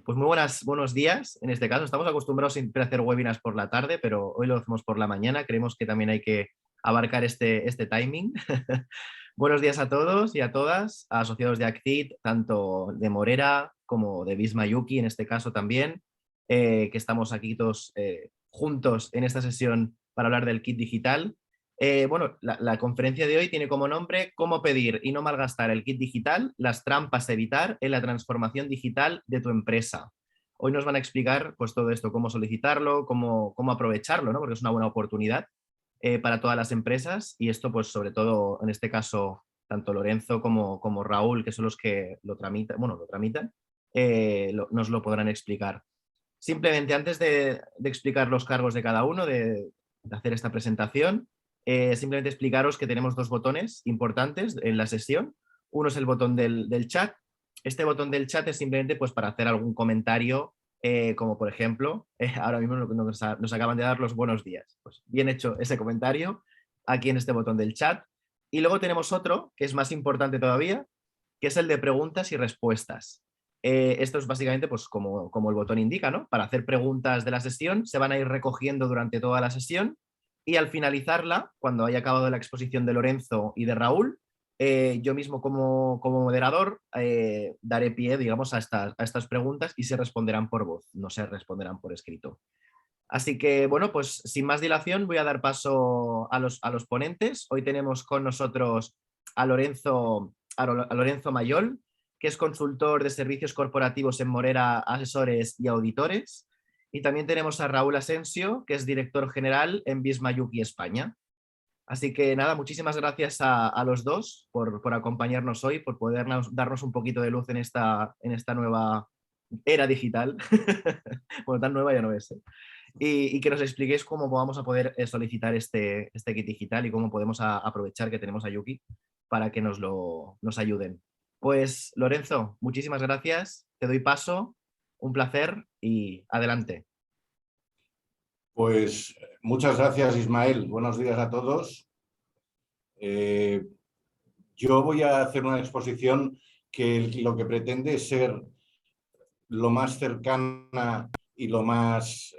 Pues muy buenos días. En este caso, estamos acostumbrados siempre a hacer webinars por la tarde, pero hoy lo hacemos por la mañana. Creemos que también hay que abarcar este timing. Buenos días a todos y a todas, a asociados de Actit, tanto de Morera como de Visma Yuki, en este caso también, que estamos aquí todos juntos en esta sesión para hablar del kit digital. Bueno, la conferencia de hoy tiene como nombre "Cómo pedir y no malgastar el kit digital, las trampas a evitar en la transformación digital de tu empresa". Hoy nos van a explicar pues todo esto, cómo solicitarlo, cómo aprovecharlo, ¿no? Porque es una buena oportunidad para todas las empresas, y esto pues sobre todo en este caso tanto Lorenzo como Raúl, que son los que lo tramitan, nos lo podrán explicar. Simplemente antes de explicar los cargos de cada uno, de hacer esta presentación, simplemente explicaros que tenemos dos botones importantes en la sesión. Uno es el botón del chat. Este botón del chat es simplemente pues, para hacer algún comentario, como por ejemplo, ahora mismo nos acaban de dar los buenos días. Pues bien hecho ese comentario aquí en este botón del chat. Y luego tenemos otro, que es más importante todavía, que es el de preguntas y respuestas. Esto es básicamente pues, como el botón indica, ¿no? Para hacer preguntas de la sesión, se van a ir recogiendo durante toda la sesión y al finalizarla, cuando haya acabado la exposición de Lorenzo y de Raúl, yo mismo como moderador daré pie, digamos, a estas preguntas y se responderán por voz, no se responderán por escrito. Así que, bueno, pues sin más dilación voy a dar paso a los ponentes. Hoy tenemos con nosotros a Lorenzo Mayol, que es consultor de servicios corporativos en Morera Asesores y Auditores. Y también tenemos a Raúl Asensio, que es director general en Visma Yuki España. Así que nada, muchísimas gracias a los dos por acompañarnos hoy, por poder darnos un poquito de luz en esta nueva era digital. Bueno, tan nueva ya no es, ¿eh? Y que nos expliquéis cómo vamos a poder solicitar este kit digital y cómo podemos aprovechar que tenemos a Yuki para que nos ayuden. Pues Lorenzo, muchísimas gracias, te doy paso, un placer y adelante. Pues muchas gracias, Ismael. Buenos días a todos. Yo voy a hacer una exposición que lo que pretende es ser lo más cercana y lo más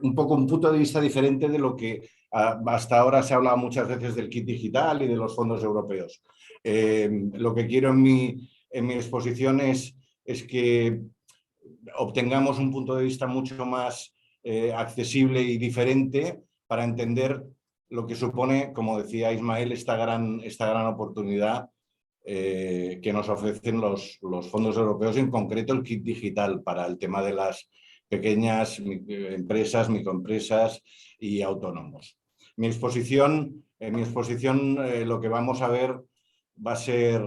un poco un punto de vista diferente de lo que hasta ahora se ha hablado muchas veces del kit digital y de los fondos europeos. Lo que quiero en mi exposición es que obtengamos un punto de vista mucho más accesible y diferente para entender lo que supone, como decía Ismael, esta gran oportunidad que nos ofrecen los fondos europeos, en concreto el kit digital para el tema de las pequeñas empresas, microempresas y autónomos. En mi exposición lo que vamos a ver va a ser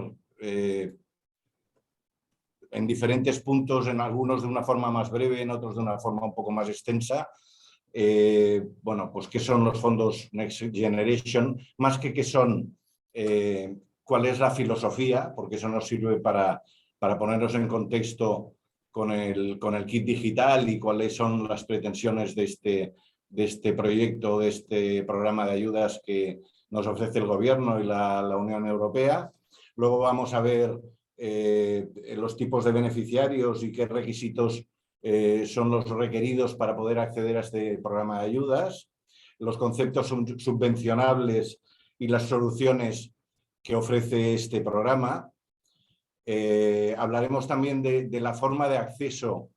en diferentes puntos, en algunos de una forma más breve, en otros de una forma un poco más extensa. Bueno, pues qué son los fondos Next Generation, más que qué son, cuál es la filosofía, porque eso nos sirve para ponernos en contexto con el kit digital y cuáles son las pretensiones de este proyecto, de este programa de ayudas que nos ofrece el Gobierno y la Unión Europea. Luego vamos a ver los tipos de beneficiarios y qué requisitos son los requeridos para poder acceder a este programa de ayudas, los conceptos subvencionables y las soluciones que ofrece este programa. Hablaremos también de la forma de acceso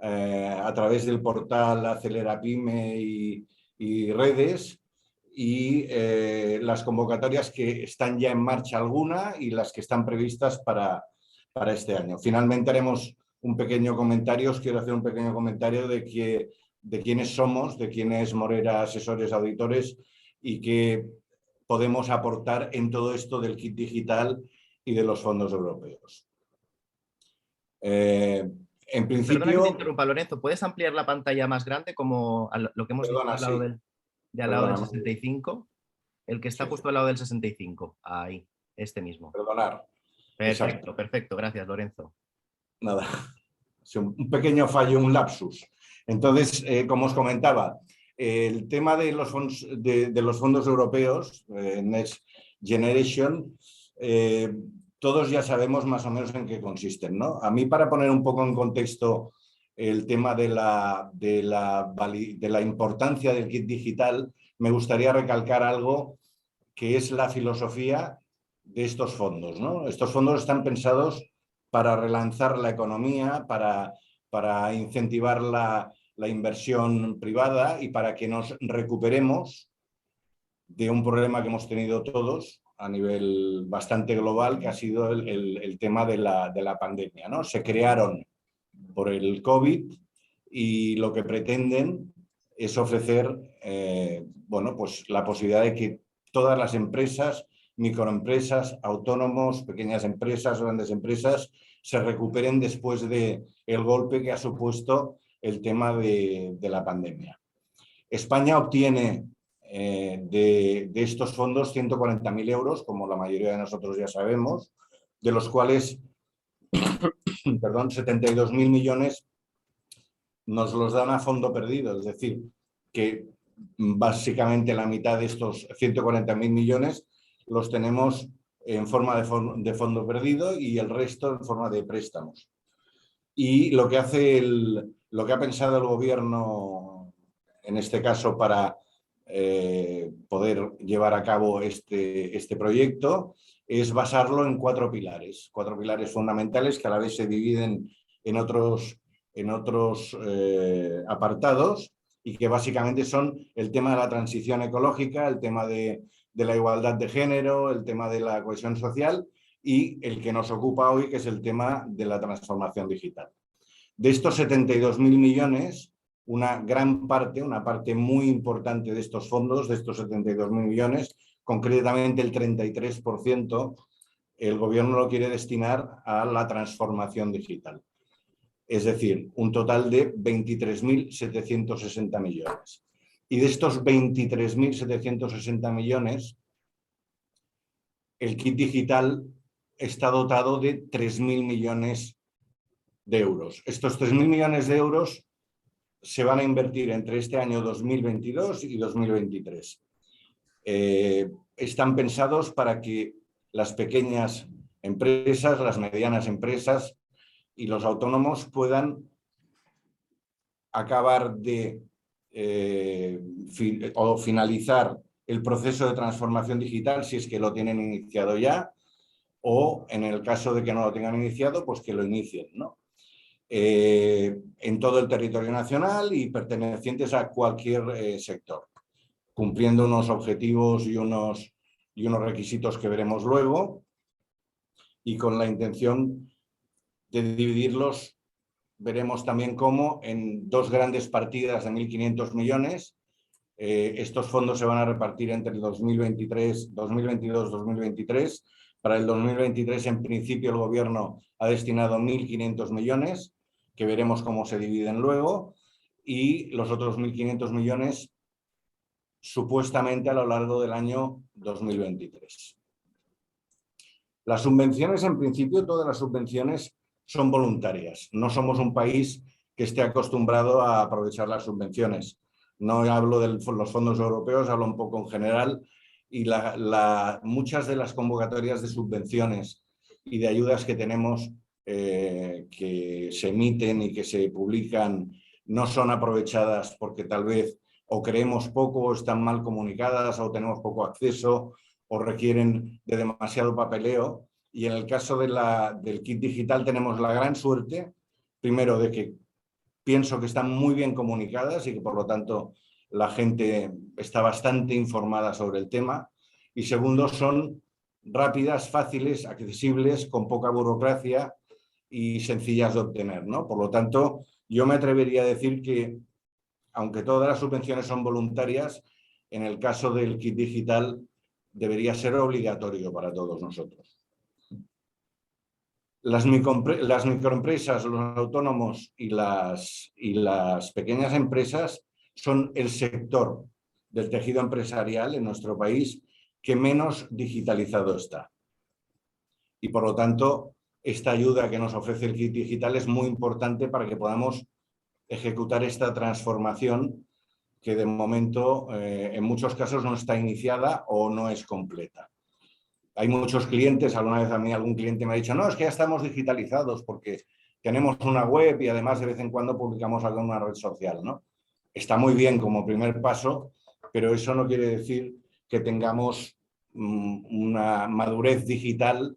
a través del portal Acelerapyme y redes, y las convocatorias que están ya en marcha alguna y las que están previstas para este año. Finalmente haremos un pequeño comentario, os quiero hacer un pequeño comentario de quiénes somos, de quién es Morera Asesores Auditores y qué podemos aportar en todo esto del kit digital y de los fondos europeos. En principio... Perdona que te interrumpa, Lorenzo, ¿puedes ampliar la pantalla más grande como lo que hemos visto al lado al lado del 65? El que está justo al lado del 65, ahí, este mismo. Perdonar. Perfecto, Exacto. perfecto, gracias, Lorenzo. Nada, un pequeño fallo, un lapsus. Entonces, como os comentaba, el tema de los fondos europeos, Next Generation, todos ya sabemos más o menos en qué consisten, ¿no? A mí, para poner un poco en contexto el tema de la importancia del kit digital, me gustaría recalcar algo que es la filosofía de estos fondos, ¿no? Estos fondos están pensados para relanzar la economía, para incentivar la inversión privada y para que nos recuperemos de un problema que hemos tenido todos a nivel bastante global, que ha sido el tema de la pandemia, ¿no? Se crearon por el COVID y lo que pretenden es ofrecer bueno, pues la posibilidad de que todas las empresas, microempresas, autónomos, pequeñas empresas, grandes empresas, se recuperen después del golpe que ha supuesto el tema de la pandemia. España obtiene de estos fondos 140.000 euros, como la mayoría de nosotros ya sabemos, de los cuales, perdón, 72.000 millones nos los dan a fondo perdido, es decir, que básicamente la mitad de estos 140.000 millones los tenemos en forma de fondo perdido y el resto en forma de préstamos. Y lo que ha pensado el gobierno, en este caso, para poder llevar a cabo este proyecto, es basarlo en cuatro pilares fundamentales que a la vez se dividen en otros apartados y que básicamente son el tema de la transición ecológica, el tema de la igualdad de género, el tema de la cohesión social y el que nos ocupa hoy, que es el tema de la transformación digital. De estos 72.000 millones, una parte muy importante de estos fondos, de estos 72.000 millones, concretamente el 33%, el gobierno lo quiere destinar a la transformación digital. Es decir, un total de 23.760 millones. Y de estos 23.760 millones, el kit digital está dotado de 3.000 millones de euros. Estos 3.000 millones de euros se van a invertir entre este año 2022 y 2023. Están pensados para que las pequeñas empresas, las medianas empresas y los autónomos puedan acabar de o finalizar el proceso de transformación digital, si es que lo tienen iniciado ya, o en el caso de que no lo tengan iniciado, pues que lo inicien, ¿no? En todo el territorio nacional y pertenecientes a cualquier sector, cumpliendo unos objetivos y unos requisitos que veremos luego, y con la intención de dividirlos, veremos también cómo, en dos grandes partidas de 1.500 millones. Estos fondos se van a repartir entre el 2022-2023. Para el 2023, en principio, el gobierno ha destinado 1.500 millones, que veremos cómo se dividen luego, y los otros 1.500 millones supuestamente a lo largo del año 2023. Las subvenciones, en principio, todas las subvenciones son voluntarias. No somos un país que esté acostumbrado a aprovechar las subvenciones. No hablo de los fondos europeos, hablo un poco en general, y muchas de las convocatorias de subvenciones y de ayudas que tenemos, que se emiten y que se publican, no son aprovechadas porque tal vez o creemos poco, o están mal comunicadas, o tenemos poco acceso, o requieren de demasiado papeleo. Y en el caso del kit digital tenemos la gran suerte, primero, de que pienso que están muy bien comunicadas y que por lo tanto la gente está bastante informada sobre el tema. Y segundo, son rápidas, fáciles, accesibles, con poca burocracia y sencillas de obtener, ¿no? Por lo tanto, yo me atrevería a decir que, aunque todas las subvenciones son voluntarias, en el caso del kit digital debería ser obligatorio para todos nosotros. Las microempresas, los autónomos y las pequeñas empresas son el sector del tejido empresarial en nuestro país que menos digitalizado está. Y por lo tanto, esta ayuda que nos ofrece el kit digital es muy importante para que podamos ejecutar esta transformación que de momento en muchos casos no está iniciada o no es completa. hay muchos clientes, alguna vez a mí algún cliente me ha dicho, no, es que ya estamos digitalizados porque tenemos una web y además de vez en cuando publicamos algo en una red social, ¿no? Está muy bien como primer paso, pero eso no quiere decir que tengamos una madurez digital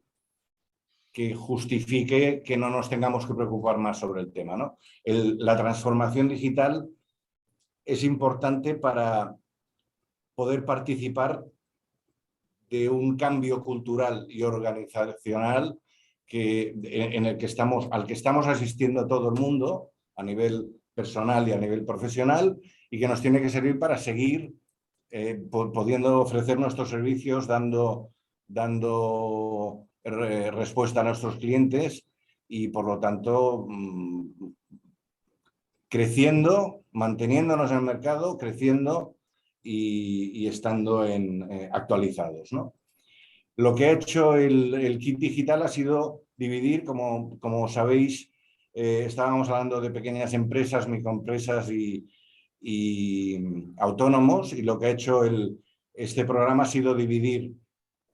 que justifique que no nos tengamos que preocupar más sobre el tema, ¿no? La transformación digital es importante para poder participar de un cambio cultural y organizacional al que estamos asistiendo todo el mundo a nivel personal y a nivel profesional y que nos tiene que servir para seguir pudiendo ofrecer nuestros servicios, dando respuesta a nuestros clientes y por lo tanto creciendo, manteniéndonos en el mercado, creciendo y estando actualizados, ¿no? Lo que ha hecho el kit digital ha sido dividir, como sabéis, estábamos hablando de pequeñas empresas, microempresas y autónomos, y lo que ha hecho este programa ha sido dividir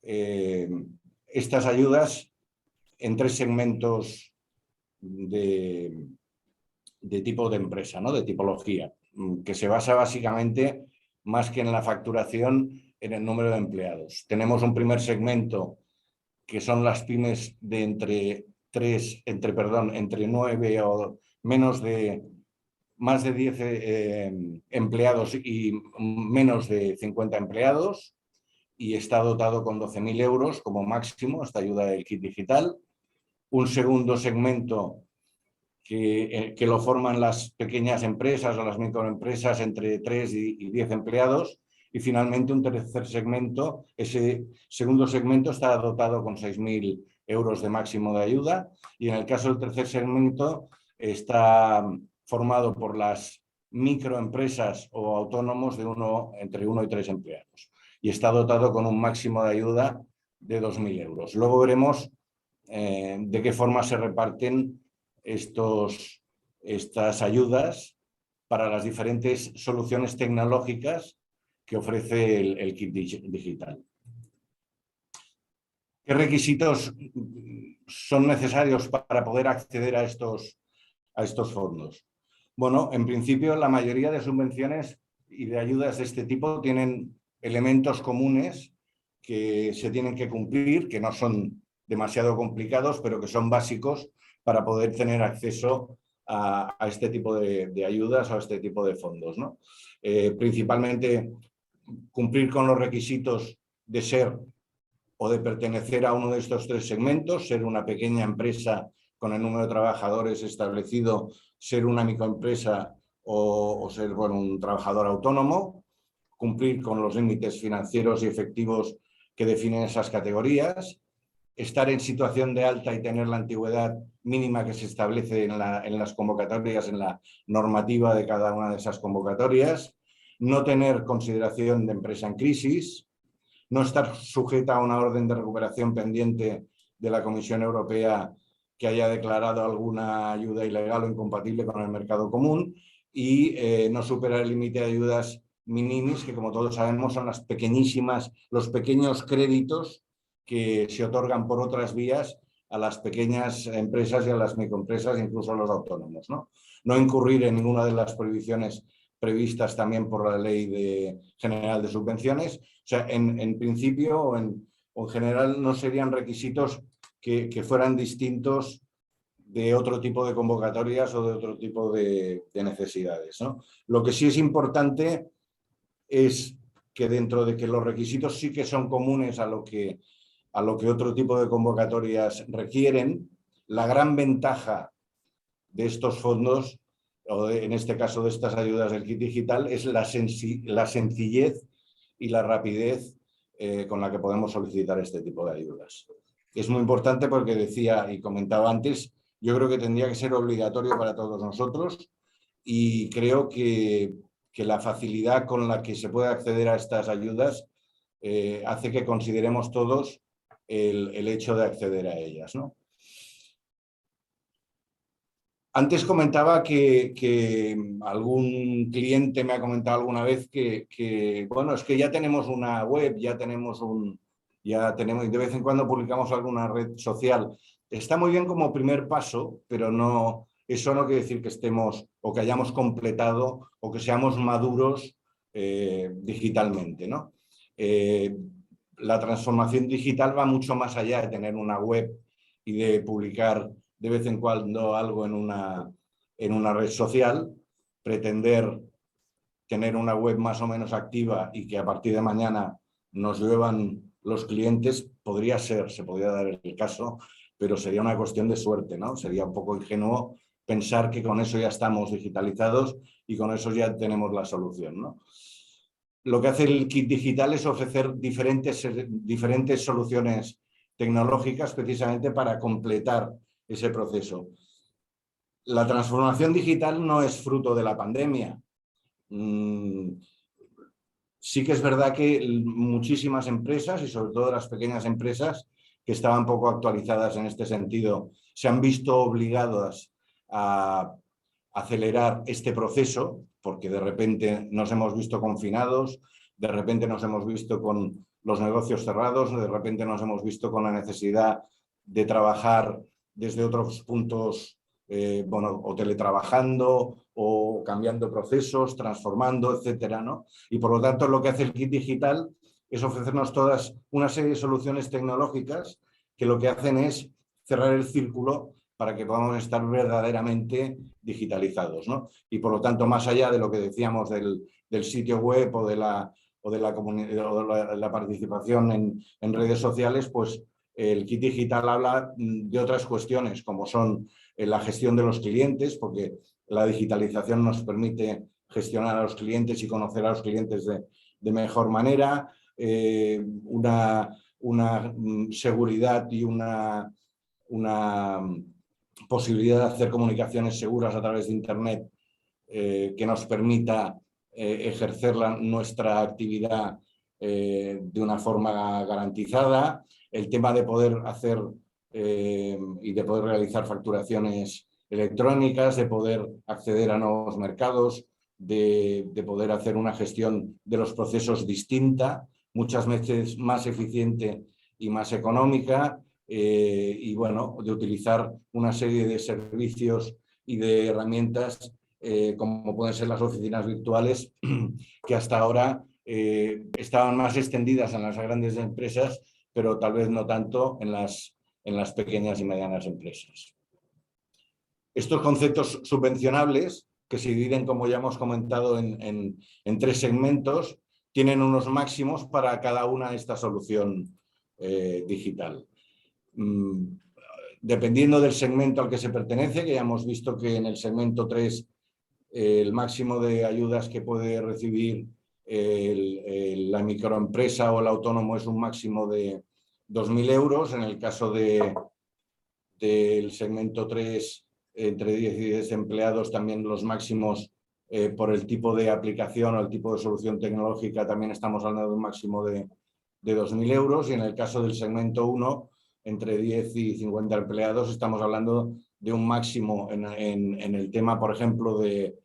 estas ayudas en 3 segmentos de tipo de empresa, ¿no? De tipología, que se basa básicamente, más que en la facturación, en el número de empleados. Tenemos un primer segmento que son las pymes de entre 9 o más de 10 empleados y menos de 50 empleados, y está dotado con 12.000 euros como máximo esta ayuda del kit digital. Un segundo segmento que lo forman las pequeñas empresas o las microempresas entre 3 y 10 empleados. Y finalmente un tercer segmento, ese segundo segmento está dotado con 6.000 euros de máximo de ayuda, y en el caso del tercer segmento está formado por las microempresas o autónomos de entre 1 y 3 empleados y está dotado con un máximo de ayuda de 2.000 euros. Luego veremos de qué forma se reparten estas ayudas para las diferentes soluciones tecnológicas que ofrece el kit digital. ¿Qué requisitos son necesarios para poder acceder a estos fondos? Bueno, en principio la mayoría de subvenciones y de ayudas de este tipo tienen elementos comunes que se tienen que cumplir, que no son demasiado complicados, pero que son básicos para poder tener acceso a este tipo de ayudas o a este tipo de fondos, ¿no? Principalmente cumplir con los requisitos de ser o de pertenecer a uno de estos 3 segmentos, ser una pequeña empresa con el número de trabajadores establecido, ser una microempresa o ser un trabajador autónomo, cumplir con los límites financieros y efectivos que definen esas categorías, estar en situación de alta y tener la antigüedad mínima que se establece en las convocatorias, en la normativa de cada una de esas convocatorias, no tener consideración de empresa en crisis, no estar sujeta a una orden de recuperación pendiente de la Comisión Europea que haya declarado alguna ayuda ilegal o incompatible con el mercado común y no superar el límite de ayudas minimis, que como todos sabemos son los pequeños créditos que se otorgan por otras vías a las pequeñas empresas y a las microempresas, incluso a los autónomos, ¿no? No incurrir en ninguna de las prohibiciones previstas también por la Ley General de Subvenciones. O sea, en principio o en general no serían requisitos que fueran distintos de otro tipo de convocatorias o de otro tipo de necesidades, ¿no? Lo que sí es importante es que dentro de que los requisitos sí que son comunes a lo que otro tipo de convocatorias requieren, la gran ventaja de estos fondos, o en este caso de estas ayudas del kit digital, es la sencillez y la rapidez con la que podemos solicitar este tipo de ayudas. Es muy importante porque decía y comentaba antes, yo creo que tendría que ser obligatorio para todos nosotros y creo que la facilidad con la que se puede acceder a estas ayudas hace que consideremos todos el hecho de acceder a ellas, ¿no? Antes comentaba que algún cliente me ha comentado alguna vez que bueno, es que ya tenemos una web, ya tenemos ya tenemos, de vez en cuando publicamos alguna red social. Está muy bien como primer paso, pero no, eso no quiere decir que estemos o que hayamos completado o que seamos maduros digitalmente, ¿no? La transformación digital va mucho más allá de tener una web y de publicar de vez en cuando algo en una red social. Pretender tener una web más o menos activa y que a partir de mañana nos lluevan los clientes, podría ser, se podría dar el caso, pero sería una cuestión de suerte, ¿no? Sería un poco ingenuo pensar que con eso ya estamos digitalizados y con eso ya tenemos la solución, ¿no? Lo que hace el kit digital es ofrecer diferentes soluciones tecnológicas precisamente para completar ese proceso. La transformación digital no es fruto de la pandemia. Sí que es verdad que muchísimas empresas, y sobre todo las pequeñas empresas que estaban poco actualizadas en este sentido, se han visto obligadas a acelerar este proceso, porque de repente nos hemos visto confinados, de repente nos hemos visto con los negocios cerrados, de repente nos hemos visto con la necesidad de trabajar desde otros puntos, o teletrabajando o cambiando procesos, transformando, etcétera, ¿no? Y por lo tanto lo que hace el kit digital es ofrecernos todas una serie de soluciones tecnológicas que lo que hacen es cerrar el círculo para que podamos estar verdaderamente digitalizados, ¿no? Y por lo tanto, más allá de lo que decíamos del sitio web o de la participación en redes sociales, pues el kit digital habla de otras cuestiones, como son la gestión de los clientes, porque la digitalización nos permite gestionar a los clientes y conocer a los clientes de mejor manera, una seguridad y una posibilidad de hacer comunicaciones seguras a través de Internet que nos permita ejercer nuestra actividad de una forma garantizada, el tema de poder hacer y de poder realizar facturaciones electrónicas, de poder acceder a nuevos mercados, de poder hacer una gestión de los procesos distinta, muchas veces más eficiente y más económica, y bueno, de utilizar una serie de servicios y de herramientas como pueden ser las oficinas virtuales, que hasta ahora estaban más extendidas en las grandes empresas, pero tal vez no tanto en las pequeñas y medianas empresas. Estos conceptos subvencionables, que se dividen, como ya hemos comentado, en 3 segmentos, tienen unos máximos para cada una de esta solución digital. Dependiendo del segmento al que se pertenece, que ya hemos visto que en el segmento 3 el máximo de ayudas que puede recibir la microempresa o el autónomo es un máximo de 2.000 euros. En el caso del segmento 3, entre 10 y 10 empleados, también los máximos por el tipo de aplicación o el tipo de solución tecnológica, también estamos hablando de un máximo de 2.000 euros. Y en el caso del segmento 1, entre 10 y 50 empleados, estamos hablando de un máximo en el tema, por ejemplo, de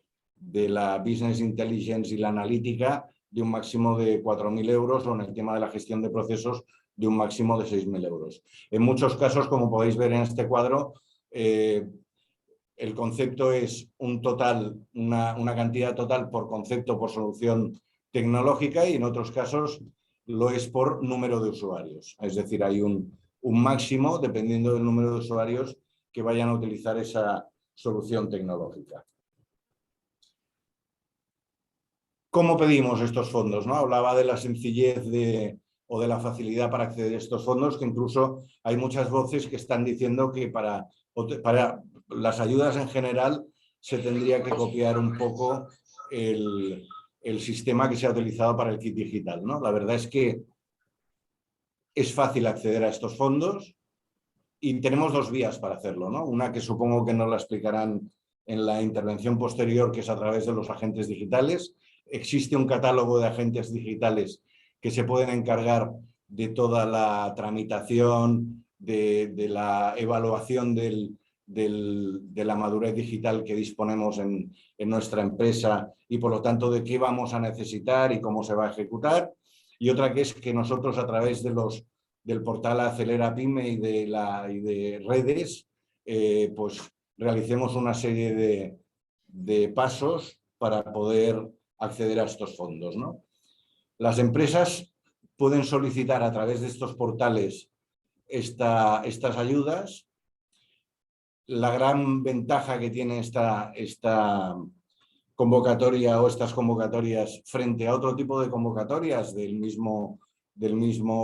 la Business Intelligence y la analítica, de un máximo de 4.000 euros, o en el tema de la gestión de procesos, de un máximo de 6.000 euros. En muchos casos, como podéis ver en este cuadro, el concepto es un total, una cantidad total por concepto, por solución tecnológica, y en otros casos lo es por número de usuarios. Es decir, hay un máximo dependiendo del número de usuarios que vayan a utilizar esa solución tecnológica. ¿Cómo pedimos estos fondos, ¿no? Hablaba de la sencillez o de la facilidad para acceder a estos fondos, que incluso hay muchas voces que están diciendo que para las ayudas en general se tendría que copiar un poco el sistema que se ha utilizado para el kit digital, ¿no? La verdad es que es fácil acceder a estos fondos y tenemos 2 vías para hacerlo, ¿no? Una que supongo que nos la explicarán en la intervención posterior, que es a través de los agentes digitales. Existe un catálogo de agentes digitales que se pueden encargar de toda la tramitación, de la evaluación de la madurez digital que disponemos en nuestra empresa, y por lo tanto de qué vamos a necesitar y cómo se va a ejecutar. Y otra que es que nosotros, a través de los del portal Acelera Pyme y de redes, pues realicemos una serie de pasos para poder acceder a estos fondos, ¿no? Las empresas pueden solicitar a través de estos portales estas ayudas. La gran ventaja que tiene esta convocatoria o estas convocatorias frente a otro tipo de convocatorias del mismo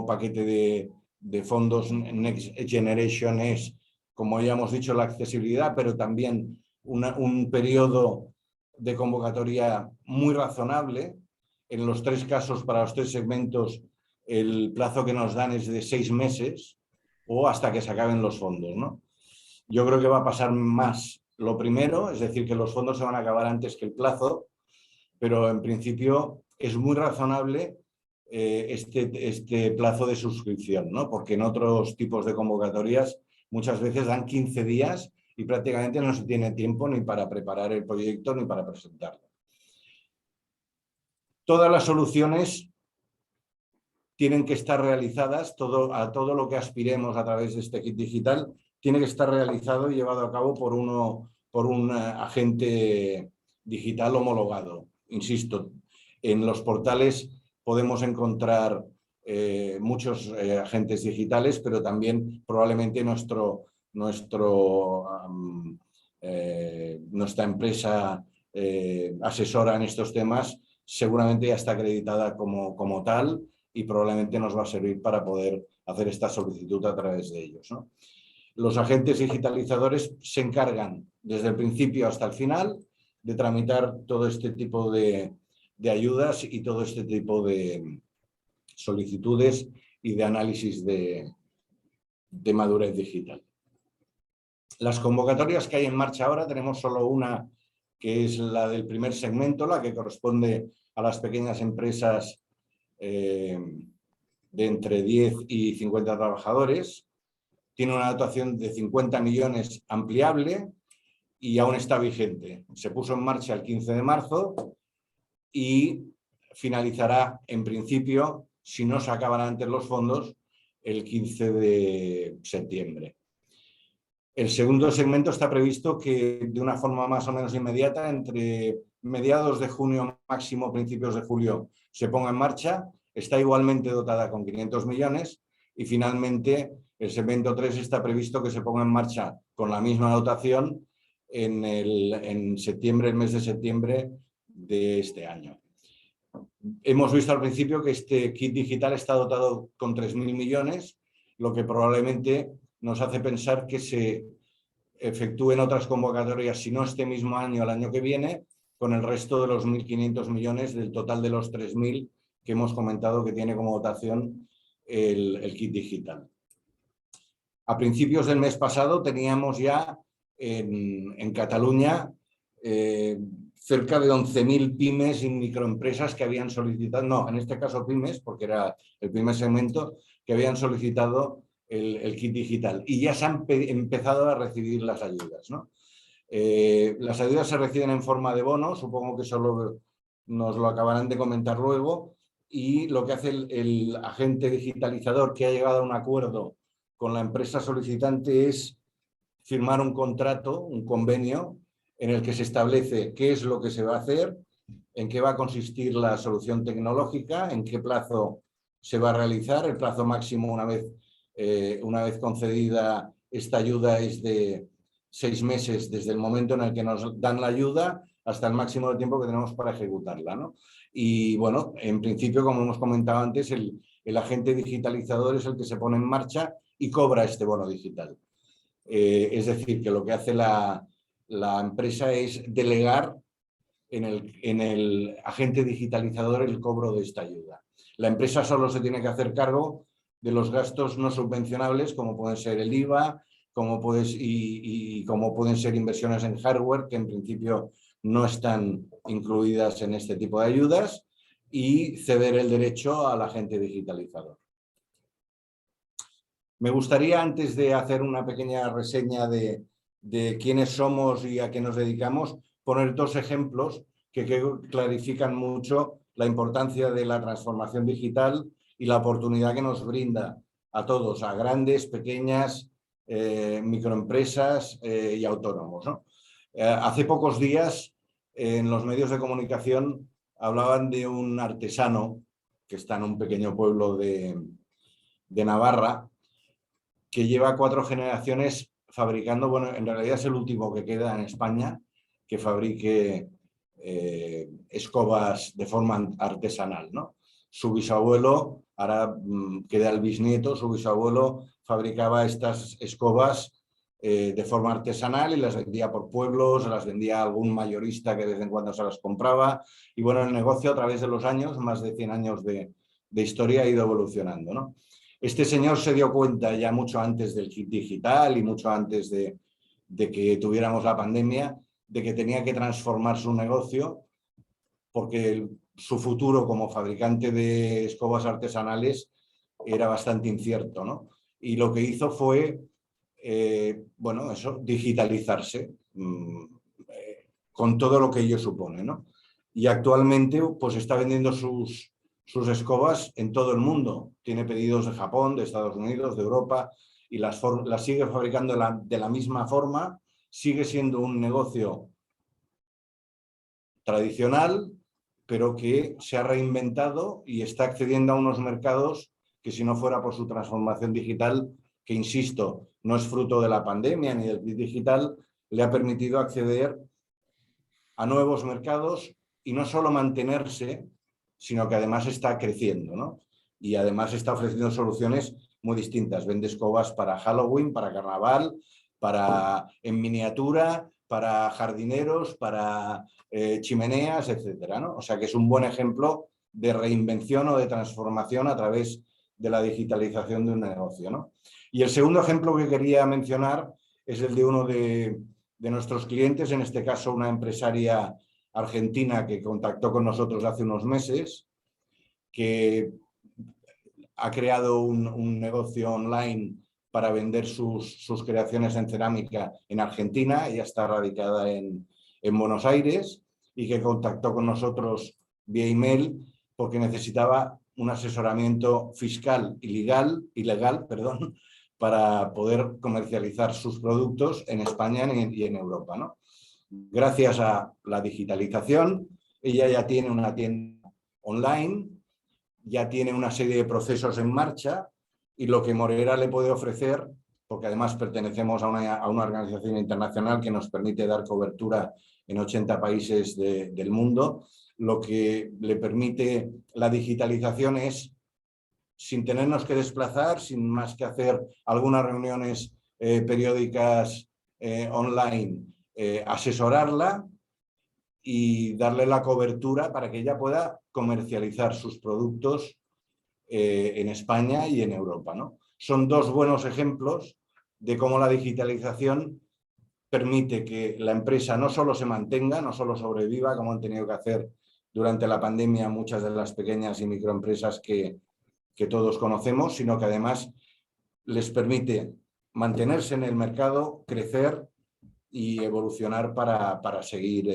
paquete de fondos Next Generation es, como ya hemos dicho, la accesibilidad, pero también un periodo de convocatoria muy razonable. En los 3 casos, para los 3 segmentos, el plazo que nos dan es de 6 meses o hasta que se acaben los fondos, ¿no? Yo creo que va a pasar más lo primero, es decir, que los fondos se van a acabar antes que el plazo, pero en principio es muy razonable este plazo de suscripción, ¿no? Porque en otros tipos de convocatorias muchas veces dan 15 días y prácticamente no se tiene tiempo ni para preparar el proyecto ni para presentarlo. Todas las soluciones tienen que estar realizadas, a todo lo que aspiremos a través de este kit digital, tiene que estar realizado y llevado a cabo por un agente digital homologado. Insisto, en los portales podemos encontrar muchos agentes digitales, pero también probablemente nuestra empresa asesora en estos temas seguramente ya está acreditada como tal y probablemente nos va a servir para poder hacer esta solicitud a través de ellos, ¿no? Los agentes digitalizadores se encargan desde el principio hasta el final de tramitar todo este tipo de ayudas y todo este tipo de solicitudes y de análisis de madurez digital. Las convocatorias que hay en marcha ahora, tenemos solo una, que es la del primer segmento, la que corresponde a las pequeñas empresas de entre 10 y 50 trabajadores. Tiene una dotación de 50 millones ampliable y aún está vigente. Se puso en marcha el 15 de marzo y finalizará en principio, si no se acaban antes los fondos, el 15 de septiembre. El segundo segmento está previsto que de una forma más o menos inmediata, entre mediados de junio, máximo principios de julio, se ponga en marcha. Está igualmente dotada con 500 millones y finalmente el segmento 3 está previsto que se ponga en marcha con la misma dotación en septiembre, el mes de septiembre de este año. Hemos visto al principio que este kit digital está dotado con 3.000 millones, lo que probablemente nos hace pensar que se efectúen otras convocatorias, si no este mismo año, el año que viene, con el resto de los 1.500 millones del total de los 3.000 que hemos comentado que tiene como dotación el kit digital. A principios del mes pasado teníamos ya en Cataluña cerca de 11.000 pymes y microempresas que habían solicitado, no, en este caso pymes, porque era el primer segmento, que habían solicitado el kit digital y ya se han empezado a recibir las ayudas, ¿no? Las ayudas se reciben en forma de bono, supongo que solo nos lo acabarán de comentar luego, y lo que hace el agente digitalizador que ha llegado a un acuerdo con la empresa solicitante es firmar un contrato, un convenio, en el que se establece qué es lo que se va a hacer, en qué va a consistir la solución tecnológica, en qué plazo se va a realizar. El plazo máximo, una vez concedida esta ayuda, es de 6 meses desde el momento en el que nos dan la ayuda hasta el máximo de tiempo que tenemos para ejecutarla, ¿no? Y bueno, en principio, como hemos comentado antes, el agente digitalizador es el que se pone en marcha y cobra este bono digital. Es decir, que lo que hace la empresa es delegar en el agente digitalizador el cobro de esta ayuda. La empresa solo se tiene que hacer cargo de los gastos no subvencionables, como pueden ser el IVA, como pueden ser inversiones en hardware, que en principio no están incluidas en este tipo de ayudas, y ceder el derecho al agente digitalizador. Me gustaría, antes de hacer una pequeña reseña de quiénes somos y a qué nos dedicamos, poner 2 ejemplos que clarifican mucho la importancia de la transformación digital y la oportunidad que nos brinda a todos, a grandes, pequeñas, microempresas y autónomos, ¿no? Hace pocos días en los medios de comunicación hablaban de un artesano que está en un pequeño pueblo de Navarra, que lleva 4 generaciones fabricando, bueno, en realidad es el último que queda en España que fabrique escobas de forma artesanal, ¿no? Su bisabuelo, ahora queda el bisnieto, su bisabuelo fabricaba estas escobas de forma artesanal y las vendía por pueblos, las vendía a algún mayorista que de vez en cuando se las compraba. Y bueno, el negocio a través de los años, más de 100 años de historia, ha ido evolucionando, ¿no? Este señor se dio cuenta ya mucho antes del kit digital y mucho antes de que tuviéramos la pandemia, de que tenía que transformar su negocio porque su futuro como fabricante de escobas artesanales era bastante incierto, ¿no? Y lo que hizo fue, bueno, eso, digitalizarse con todo lo que ello supone, ¿no? Y actualmente pues está vendiendo sus escobas en todo el mundo. Tiene pedidos de Japón, de Estados Unidos, de Europa, y las sigue fabricando de la misma forma. Sigue siendo un negocio tradicional, pero que se ha reinventado y está accediendo a unos mercados que, si no fuera por su transformación digital, que insisto, no es fruto de la pandemia ni del digital, le ha permitido acceder a nuevos mercados y no solo mantenerse, sino que además está creciendo, ¿no? Y además está ofreciendo soluciones muy distintas. Vende escobas para Halloween, para carnaval, en miniatura, para jardineros, para chimeneas, etcétera, ¿no? O sea que es un buen ejemplo de reinvención o de transformación a través de la digitalización de un negocio, ¿no? Y el segundo ejemplo que quería mencionar es el de uno de nuestros clientes, en este caso una empresaria argentina que contactó con nosotros hace unos meses, que ha creado un negocio online para vender sus creaciones en cerámica en Argentina. Ella está radicada en Buenos Aires y que contactó con nosotros vía email porque necesitaba un asesoramiento fiscal y ilegal, para poder comercializar sus productos en España y en Europa, ¿no? Gracias a la digitalización, ella ya tiene una tienda online, ya tiene una serie de procesos en marcha, y lo que Morera le puede ofrecer, porque además pertenecemos a una organización internacional que nos permite dar cobertura en 80 países del mundo, lo que le permite la digitalización es, sin tenernos que desplazar, sin más que hacer algunas reuniones periódicas online, asesorarla y darle la cobertura para que ella pueda comercializar sus productos en España y en Europa, ¿no? Son 2 buenos ejemplos de cómo la digitalización permite que la empresa no solo se mantenga, no solo sobreviva, como han tenido que hacer durante la pandemia muchas de las pequeñas y microempresas que todos conocemos, sino que además les permite mantenerse en el mercado, crecer y evolucionar para seguir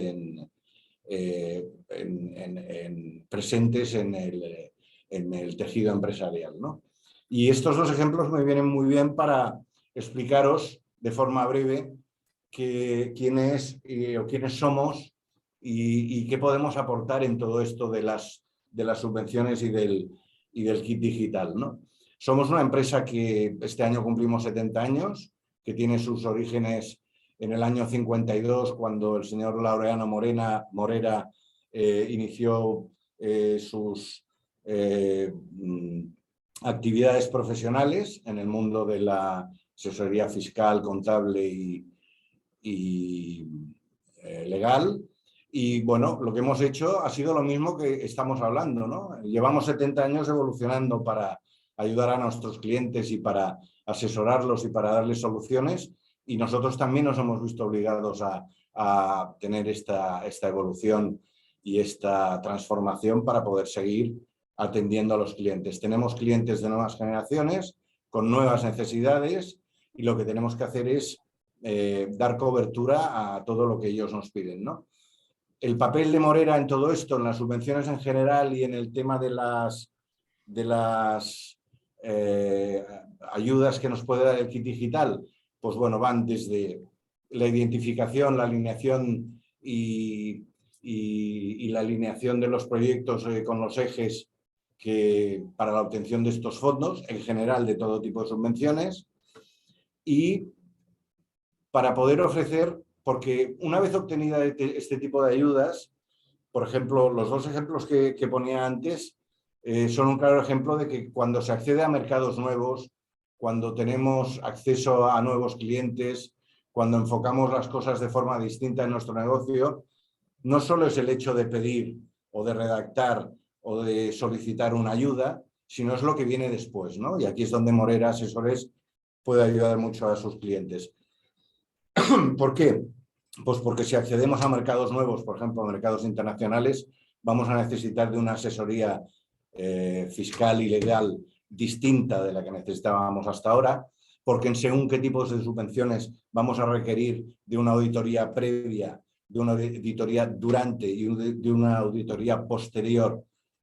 presentes en el tejido empresarial, ¿no? Y estos 2 ejemplos me vienen muy bien para explicaros de forma breve quiénes somos y qué podemos aportar en todo esto de las subvenciones y del kit digital, ¿no? Somos una empresa que este año cumplimos 70 años, que tiene sus orígenes en el año 52, cuando el señor Laureano Morera inició sus actividades profesionales en el mundo de la asesoría fiscal, contable y legal. Y bueno, lo que hemos hecho ha sido lo mismo que estamos hablando, ¿no? Llevamos 70 años evolucionando para ayudar a nuestros clientes y para asesorarlos y para darles soluciones, y nosotros también nos hemos visto obligados a tener esta evolución y esta transformación para poder seguir atendiendo a los clientes. Tenemos clientes de nuevas generaciones con nuevas necesidades y lo que tenemos que hacer es dar cobertura a todo lo que ellos nos piden, ¿no? El papel de Morera en todo esto, en las subvenciones en general y en el tema de las ayudas que nos puede dar el kit digital, pues bueno, van desde la identificación, la alineación y la alineación de los proyectos con los ejes para la obtención de estos fondos, en general de todo tipo de subvenciones, y para poder ofrecer, porque una vez obtenida este tipo de ayudas, por ejemplo, los dos ejemplos que ponía antes son un claro ejemplo de que cuando se accede a mercados nuevos, cuando tenemos acceso a nuevos clientes, cuando enfocamos las cosas de forma distinta en nuestro negocio, no solo es el hecho de pedir o de redactar o de solicitar una ayuda, sino es lo que viene después, ¿no? Y aquí es donde Morera Asesores puede ayudar mucho a sus clientes. ¿Por qué? Pues porque si accedemos a mercados nuevos, por ejemplo, a mercados internacionales, vamos a necesitar de una asesoría fiscal y legal distinta de la que necesitábamos hasta ahora, porque en según qué tipos de subvenciones vamos a requerir de una auditoría previa, de una auditoría durante y de una auditoría posterior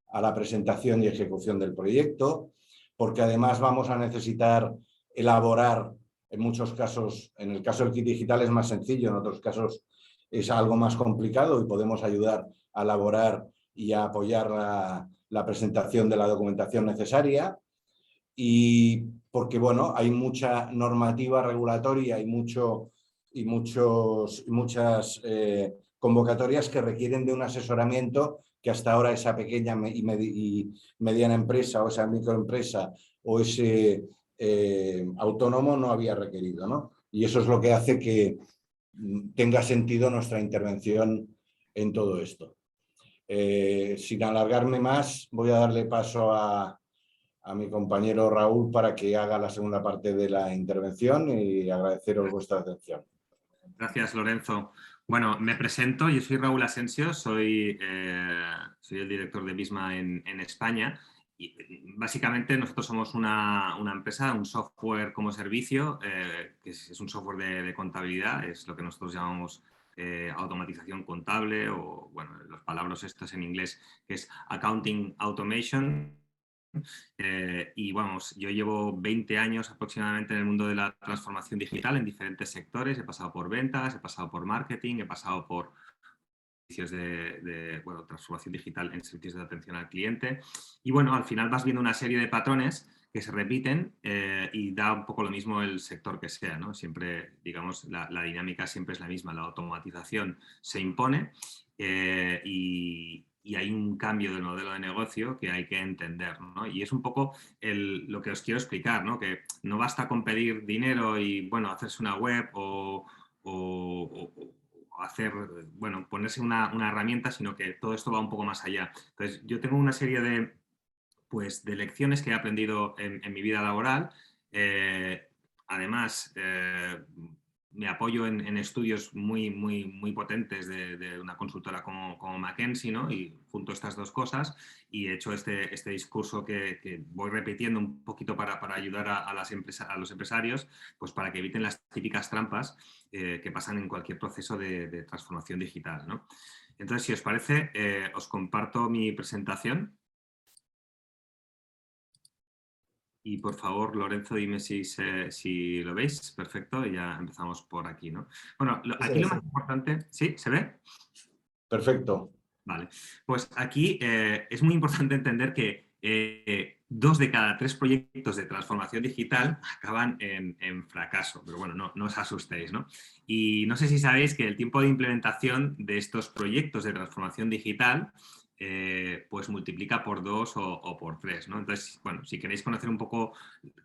a la presentación y ejecución del proyecto, porque además vamos a necesitar elaborar, en muchos casos, en el caso del kit digital es más sencillo, en otros casos es algo más complicado y podemos ayudar a elaborar y a apoyar la presentación de la documentación necesaria. Y porque, bueno, hay mucha normativa regulatoria y muchas convocatorias que requieren de un asesoramiento que hasta ahora esa pequeña y mediana empresa o esa microempresa o ese autónomo no había requerido, ¿no? Y eso es lo que hace que tenga sentido nuestra intervención en todo esto. Sin alargarme más, voy a darle paso a mi compañero Raúl para que haga la segunda parte de la intervención y agradeceros vuestra atención. Gracias, Lorenzo. Bueno, me presento, yo soy Raúl Asensio, soy el director de Visma en España. Y básicamente nosotros somos una empresa, un software como servicio, que es un software de contabilidad, es lo que nosotros llamamos automatización contable o, bueno, los palabras estas en inglés, que es Accounting Automation. Y vamos, yo llevo 20 años aproximadamente en el mundo de la transformación digital en diferentes sectores. He pasado por ventas, he pasado por marketing, he pasado por servicios de transformación digital en servicios de atención al cliente. Y bueno, al final vas viendo una serie de patrones que se repiten y da un poco lo mismo el sector que sea, ¿no? Siempre, digamos, la dinámica siempre es la misma. La automatización se impone y hay un cambio del modelo de negocio que hay que entender, ¿no? Y es un poco lo que os quiero explicar, ¿no? Que no basta con pedir dinero y, bueno, hacerse una web o hacer, bueno, ponerse una herramienta, sino que todo esto va un poco más allá. Entonces, yo tengo una serie de lecciones que he aprendido en mi vida laboral. Además, me apoyo en estudios muy potentes de una consultora como McKinsey, ¿no? Y junto estas dos cosas y he hecho este discurso que voy repitiendo un poquito para ayudar a los empresarios, pues para que eviten las típicas trampas que pasan en cualquier proceso de transformación digital, ¿no? Entonces, si os parece, os comparto mi presentación. Y por favor, Lorenzo, dime si lo veis. Perfecto, y ya empezamos por aquí, ¿no? Bueno, aquí lo más importante... ¿Sí? ¿Se ve? Perfecto. Vale. Pues aquí es muy importante entender que 2 de cada 3 proyectos de transformación digital acaban en fracaso. Pero bueno, no os asustéis, ¿no? Y no sé si sabéis que el tiempo de implementación de estos proyectos de transformación digital pues multiplica por 2 o por 3, ¿no? Entonces, bueno, si queréis conocer un poco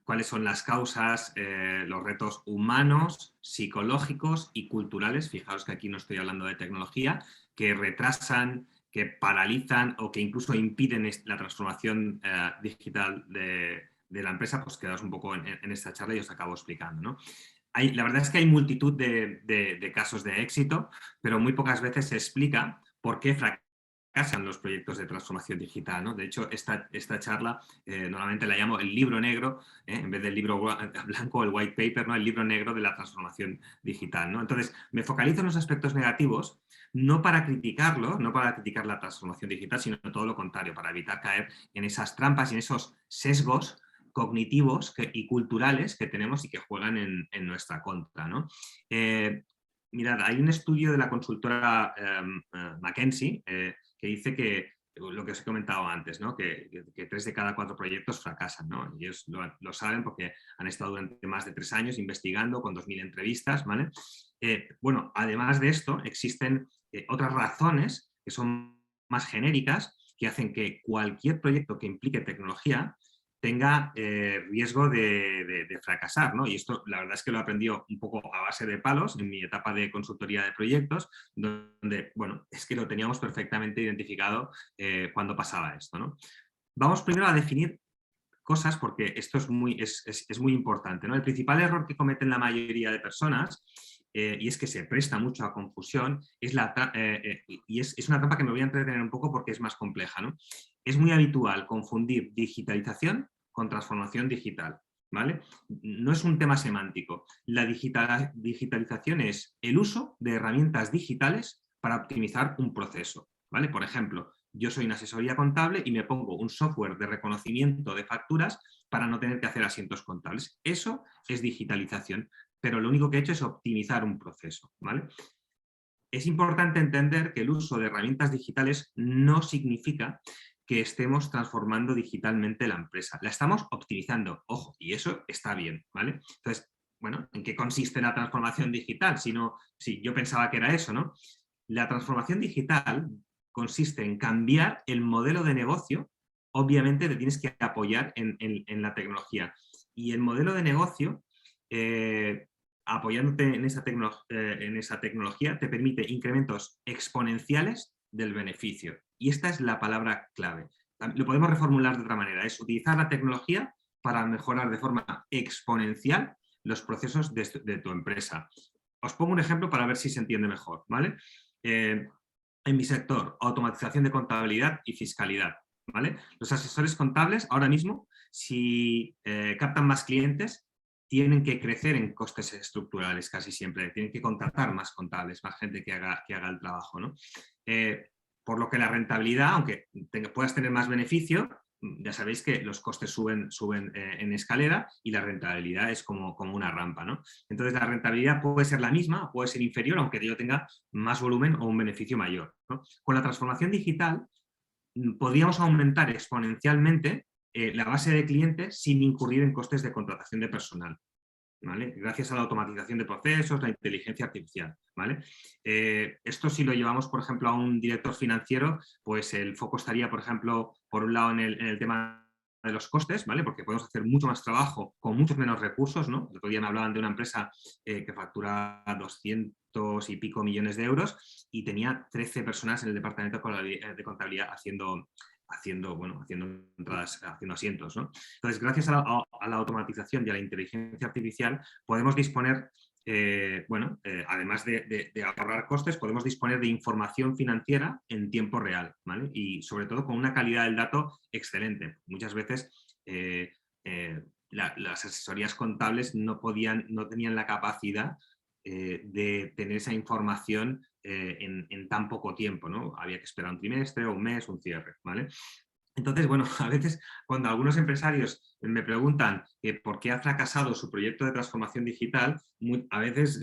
cuáles son las causas, los retos humanos, psicológicos y culturales, fijaos que aquí no estoy hablando de tecnología, que retrasan, que paralizan o que incluso impiden la transformación digital de la empresa, pues quedaos un poco en esta charla y os acabo explicando, ¿no? La verdad es que hay multitud de casos de éxito, pero muy pocas veces se explica por qué fracasan los proyectos de transformación digital, ¿no? De hecho, esta charla normalmente la llamo el libro negro, en vez del libro blanco, el white paper, ¿no? El libro negro de la transformación digital, ¿no? Entonces, me focalizo en los aspectos negativos, no para criticarlo, no para criticar la transformación digital, sino todo lo contrario, para evitar caer en esas trampas y en esos sesgos cognitivos y culturales que tenemos y que juegan en nuestra contra, ¿no? Mirad, hay un estudio de la consultora McKinsey que dice que lo que os he comentado antes, ¿no? Que 3 de cada 4 proyectos fracasan, ¿no? Y ellos lo saben porque han estado durante más de 3 años investigando con 2000 entrevistas, ¿vale? Bueno, además de esto, existen otras razones que son más genéricas que hacen que cualquier proyecto que implique tecnología tenga riesgo de fracasar, ¿no? Y esto la verdad es que lo he aprendido un poco a base de palos en mi etapa de consultoría de proyectos, donde, bueno, es que lo teníamos perfectamente identificado cuando pasaba esto, ¿no? Vamos primero a definir cosas porque esto es muy importante, ¿no? El principal error que cometen la mayoría de personas y es que se presta mucho a confusión, es una trampa que me voy a entretener un poco porque es más compleja, ¿no? Es muy habitual confundir digitalización con transformación digital, ¿vale? No es un tema semántico. La digitalización es el uso de herramientas digitales para optimizar un proceso, ¿vale? Por ejemplo, yo soy una asesoría contable y me pongo un software de reconocimiento de facturas para no tener que hacer asientos contables. Eso es digitalización, pero lo único que he hecho es optimizar un proceso, ¿vale? Es importante entender que el uso de herramientas digitales no significa que estemos transformando digitalmente la empresa. La estamos optimizando, ojo, y eso está bien, ¿vale? Entonces, bueno, ¿en qué consiste la transformación digital? Si yo pensaba que era eso, ¿no? La transformación digital consiste en cambiar el modelo de negocio. Obviamente te tienes que apoyar en la tecnología. Y el modelo de negocio, apoyándote en esa tecnología, te permite incrementos exponenciales del beneficio. Y esta es la palabra clave. Lo podemos reformular de otra manera. Es utilizar la tecnología para mejorar de forma exponencial los procesos de tu empresa. Os pongo un ejemplo para ver si se entiende mejor, ¿vale? En mi sector, automatización de contabilidad y fiscalidad, ¿vale? Los asesores contables ahora mismo, si captan más clientes, tienen que crecer en costes estructurales casi siempre, tienen que contratar más contables, más gente que haga el trabajo, ¿no? Por lo que la rentabilidad, aunque puedas tener más beneficio, ya sabéis que los costes suben en escalera y la rentabilidad es como una rampa, ¿no? Entonces la rentabilidad puede ser la misma, puede ser inferior, aunque yo tenga más volumen o un beneficio mayor, ¿no? Con la transformación digital podríamos aumentar exponencialmente la base de clientes sin incurrir en costes de contratación de personal, ¿vale? Gracias a la automatización de procesos, la inteligencia artificial, ¿vale? Esto si lo llevamos, por ejemplo, a un director financiero, pues el foco estaría, por ejemplo, por un lado en el tema de los costes, ¿vale? Porque podemos hacer mucho más trabajo con muchos menos recursos, ¿no? El otro día me hablaban de una empresa que factura 200 y pico millones de euros y tenía 13 personas en el departamento de contabilidad haciendo entradas, haciendo asientos, ¿no? Entonces, gracias a la automatización y a la inteligencia artificial, podemos disponer, además de ahorrar costes, podemos disponer de información financiera en tiempo real, ¿vale? Y sobre todo con una calidad del dato excelente. Muchas veces las asesorías contables no tenían la capacidad de tener esa información en tan poco tiempo, ¿no? Había que esperar un trimestre o un mes, un cierre, ¿vale? Entonces, bueno, a veces cuando algunos empresarios me preguntan por qué ha fracasado su proyecto de transformación digital, a veces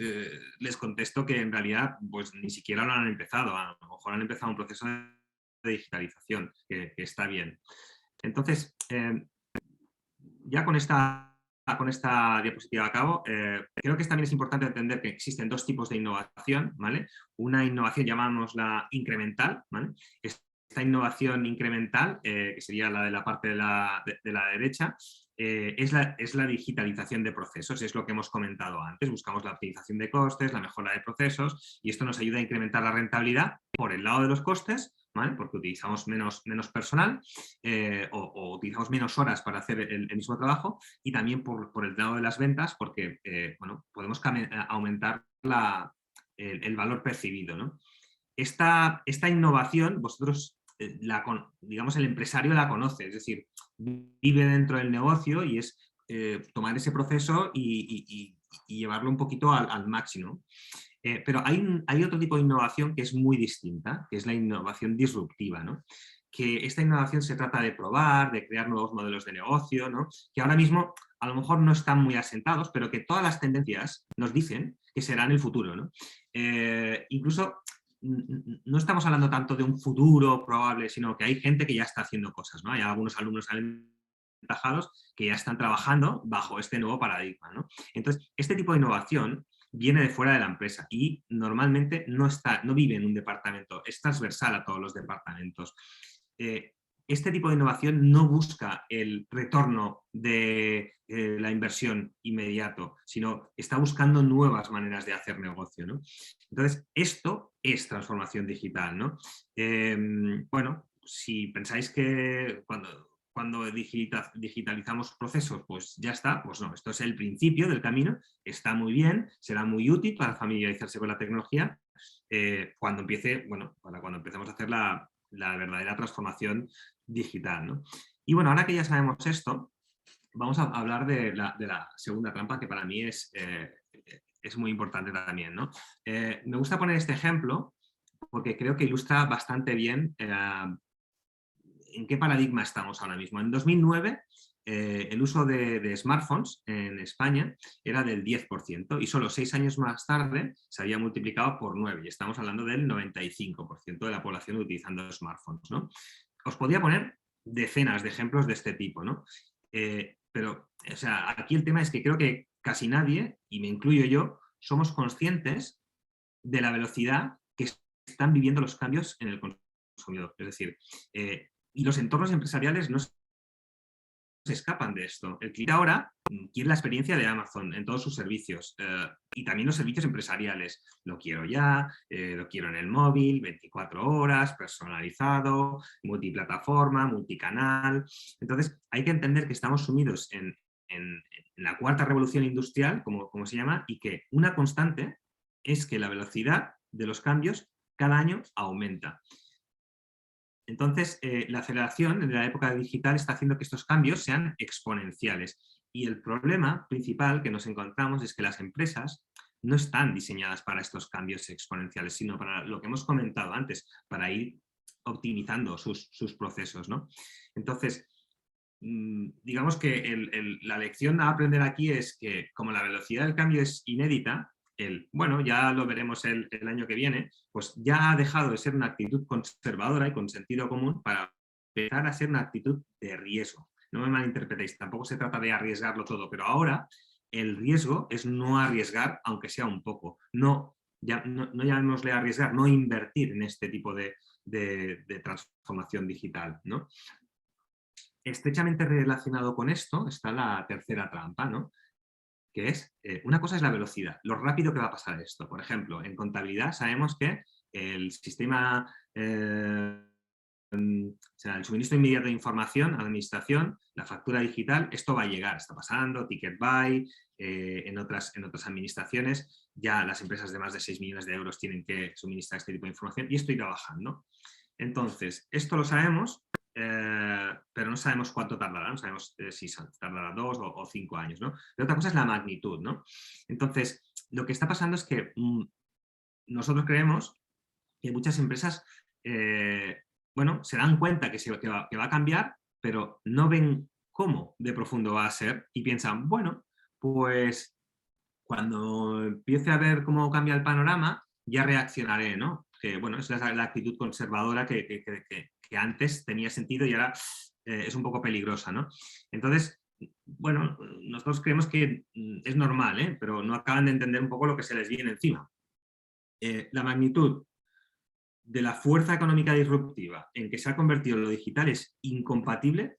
les contesto que en realidad pues ni siquiera lo han empezado, a lo mejor han empezado un proceso de digitalización, que está bien. Entonces, ya con esta diapositiva a cabo, creo que también es importante entender que existen 2 tipos de innovación, ¿vale? Una innovación, llamámosla incremental, ¿vale? Esta innovación incremental, que sería la de la parte de la derecha, es la digitalización de procesos, es lo que hemos comentado antes. Buscamos la optimización de costes, la mejora de procesos y esto nos ayuda a incrementar la rentabilidad por el lado de los costes, ¿vale? Porque utilizamos menos personal o utilizamos menos horas para hacer el mismo trabajo y también por el lado de las ventas porque podemos aumentar el valor percibido, ¿no? Esta innovación, vosotros, digamos, el empresario la conoce, es decir, vive dentro del negocio y es tomar ese proceso y llevarlo un poquito al máximo. Pero hay otro tipo de innovación que es muy distinta, que es la innovación disruptiva, ¿no? que esta innovación se trata de probar, de crear nuevos modelos de negocio, ¿no? Que ahora mismo a lo mejor no están muy asentados, pero que todas las tendencias nos dicen que serán el futuro, ¿no? Incluso no estamos hablando tanto de un futuro probable, sino que hay gente que ya está haciendo cosas, ¿no? Hay algunos alumnos aventajados que ya están trabajando bajo este nuevo paradigma, ¿no? Entonces, este tipo de innovación viene de fuera de la empresa y normalmente no vive en un departamento, es transversal a todos los departamentos. Este tipo de innovación no busca el retorno de la inversión inmediato, sino está buscando nuevas maneras de hacer negocio, ¿no? Entonces, esto es transformación digital, ¿no? Bueno, si pensáis que cuando digitalizamos procesos, pues ya está, pues no, esto es el principio del camino, está muy bien, será muy útil para familiarizarse con la tecnología, cuando empecemos a hacer la verdadera transformación digital, ¿no? Y bueno, ahora que ya sabemos esto, vamos a hablar de la segunda trampa, que para mí es muy importante también, ¿no? Me gusta poner este ejemplo porque creo que ilustra bastante bien en qué paradigma estamos ahora mismo. En 2009, el uso de smartphones en España era del 10% y solo 6 años más tarde se había multiplicado por 9 y estamos hablando del 95% de la población utilizando smartphones, ¿no? Os podría poner decenas de ejemplos de este tipo, ¿no? Pero, o sea, aquí el tema es que creo que casi nadie, y me incluyo yo, somos conscientes de la velocidad que están viviendo los cambios en el consumidor. Es decir, y los entornos empresariales no se escapan de esto. El cliente ahora quiere la experiencia de Amazon en todos sus servicios y también los servicios empresariales. Lo quiero ya, lo quiero en el móvil, 24 horas, personalizado, multiplataforma, multicanal. Entonces, hay que entender que estamos sumidos en la cuarta revolución industrial, como se llama, y que una constante es que la velocidad de los cambios cada año aumenta. Entonces, la aceleración en la época digital está haciendo que estos cambios sean exponenciales. Y el problema principal que nos encontramos es que las empresas no están diseñadas para estos cambios exponenciales, sino para lo que hemos comentado antes, para ir optimizando sus procesos, ¿no? Entonces, digamos que la lección a aprender aquí es que como la velocidad del cambio es inédita, bueno, ya lo veremos el año que viene, pues ya ha dejado de ser una actitud conservadora y con sentido común para empezar a ser una actitud de riesgo. No me malinterpretéis, tampoco se trata de arriesgarlo todo, pero ahora el riesgo es no arriesgar, aunque sea un poco. No llamémosle arriesgar, no invertir en este tipo de transformación digital, ¿no? Estrechamente relacionado con esto está la tercera trampa, ¿no? Que es, una cosa es la velocidad, lo rápido que va a pasar esto. Por ejemplo, en contabilidad sabemos que el sistema, o sea, el suministro inmediato de información a la administración, la factura digital, esto va a llegar, está pasando, Ticket Buy, en otras administraciones, ya las empresas de más de 6 millones de euros tienen que suministrar este tipo de información y esto irá bajando. Entonces, esto lo sabemos, pero no sabemos cuánto tardará, no sabemos si tardará 2 o 5 años, ¿no? Pero otra cosa es la magnitud, ¿no? Entonces, lo que está pasando es que nosotros creemos que muchas empresas, bueno, se dan cuenta que va a cambiar, pero no ven cómo de profundo va a ser y piensan, bueno, pues cuando empiece a ver cómo cambia el panorama, ya reaccionaré, ¿no? Que, bueno, esa es la actitud conservadora que antes tenía sentido y ahora es un poco peligrosa, ¿no? Entonces, bueno, nosotros creemos que es normal, ¿eh? Pero no acaban de entender un poco lo que se les viene encima. La magnitud de la fuerza económica disruptiva en que se ha convertido lo digital es incompatible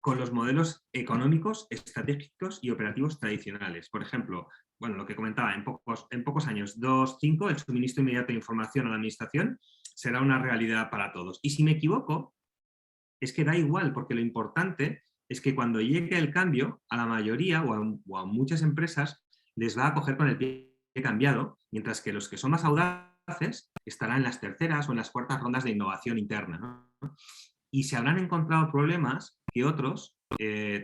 con los modelos económicos, estratégicos y operativos tradicionales. Por ejemplo, bueno, lo que comentaba, en pocos años, 2, 5, el suministro inmediato de información a la administración será una realidad para todos. Y si me equivoco, es que da igual, porque lo importante es que cuando llegue el cambio, a la mayoría o a muchas empresas les va a coger con el pie cambiado, mientras que los que son más audaces estarán en las terceras o en las cuartas rondas de innovación interna, ¿no? Y se habrán encontrado problemas que otros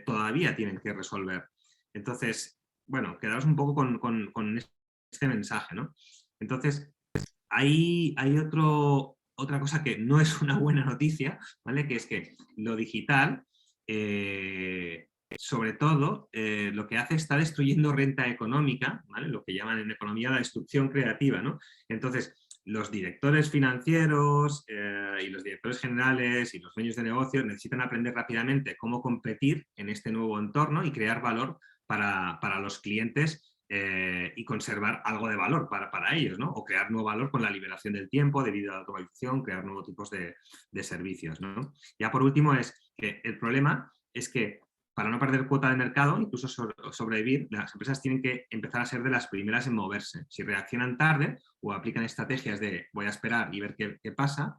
todavía tienen que resolver. Entonces, bueno, quedaros un poco con este mensaje, ¿no? Entonces, hay otra cosa que no es una buena noticia, ¿vale? Que es que lo digital, sobre todo, lo que hace está destruyendo renta económica, ¿vale? Lo que llaman en economía la destrucción creativa, ¿no? Entonces, los directores financieros y los directores generales y los dueños de negocios necesitan aprender rápidamente cómo competir en este nuevo entorno y crear valor para los clientes y conservar algo de valor para ellos, ¿no? O crear nuevo valor con la liberación del tiempo debido a la automatización, crear nuevos tipos de servicios, ¿no? Ya por último es que el problema es que para no perder cuota de mercado, incluso sobrevivir, las empresas tienen que empezar a ser de las primeras en moverse. Si reaccionan tarde o aplican estrategias de voy a esperar y ver qué pasa,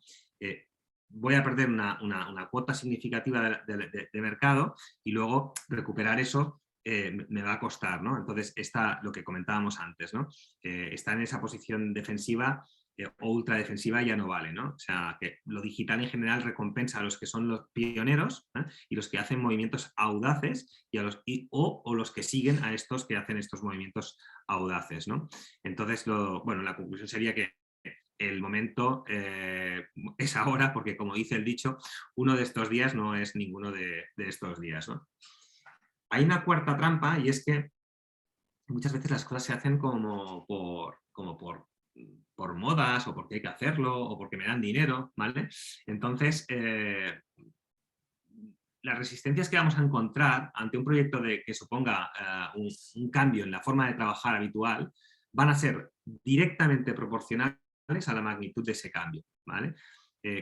voy a perder una cuota significativa de mercado y luego recuperar eso me va a costar, ¿no? Entonces, lo que comentábamos antes, ¿no? Estar en esa posición defensiva o ultradefensiva ya no vale, ¿no? O sea, que lo digital en general recompensa a los que son los pioneros y los que hacen movimientos audaces o los que siguen a estos que hacen estos movimientos audaces, ¿no? Entonces, bueno, la conclusión sería que el momento es ahora, porque como dice el dicho, uno de estos días no es ninguno de estos días, ¿no? Hay una cuarta trampa y es que muchas veces las cosas se hacen como por modas o porque hay que hacerlo o porque me dan dinero, ¿vale? Entonces, las resistencias que vamos a encontrar ante un proyecto que suponga un cambio en la forma de trabajar habitual van a ser directamente proporcionales a la magnitud de ese cambio, ¿vale?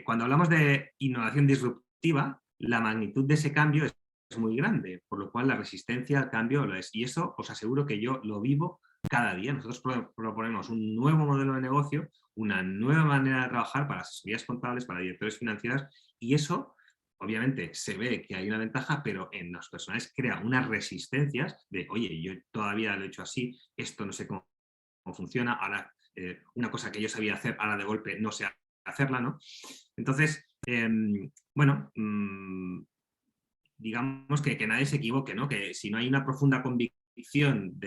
Cuando hablamos de innovación disruptiva, la magnitud de ese cambio es muy grande, por lo cual la resistencia al cambio lo es. Y eso os aseguro que yo lo vivo cada día. Nosotros proponemos un nuevo modelo de negocio, una nueva manera de trabajar para asesorías contables, para directores financieros, y eso obviamente se ve que hay una ventaja, pero en los personajes crea unas resistencias de, oye, yo todavía lo he hecho así, esto no sé cómo funciona, ahora una cosa que yo sabía hacer, ahora de golpe no sé hacerla, ¿no? Entonces, bueno, digamos que nadie se equivoque, ¿no? Que si no hay una profunda convicción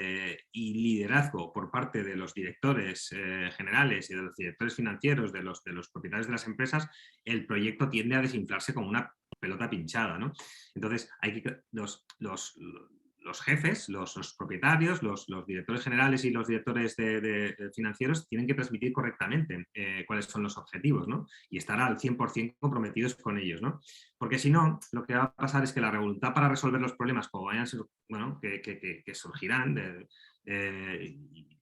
y liderazgo por parte de los directores generales y de los directores financieros, de los propietarios de las empresas, el proyecto tiende a desinflarse como una pelota pinchada, ¿no? Entonces, los jefes, los propietarios, los directores generales y los directores de financieros tienen que transmitir correctamente cuáles son los objetivos, ¿no? Y estar al 100% comprometidos con ellos, ¿no? Porque si no, lo que va a pasar es que la voluntad para resolver los problemas, como vayan a ser, bueno, que surgirán,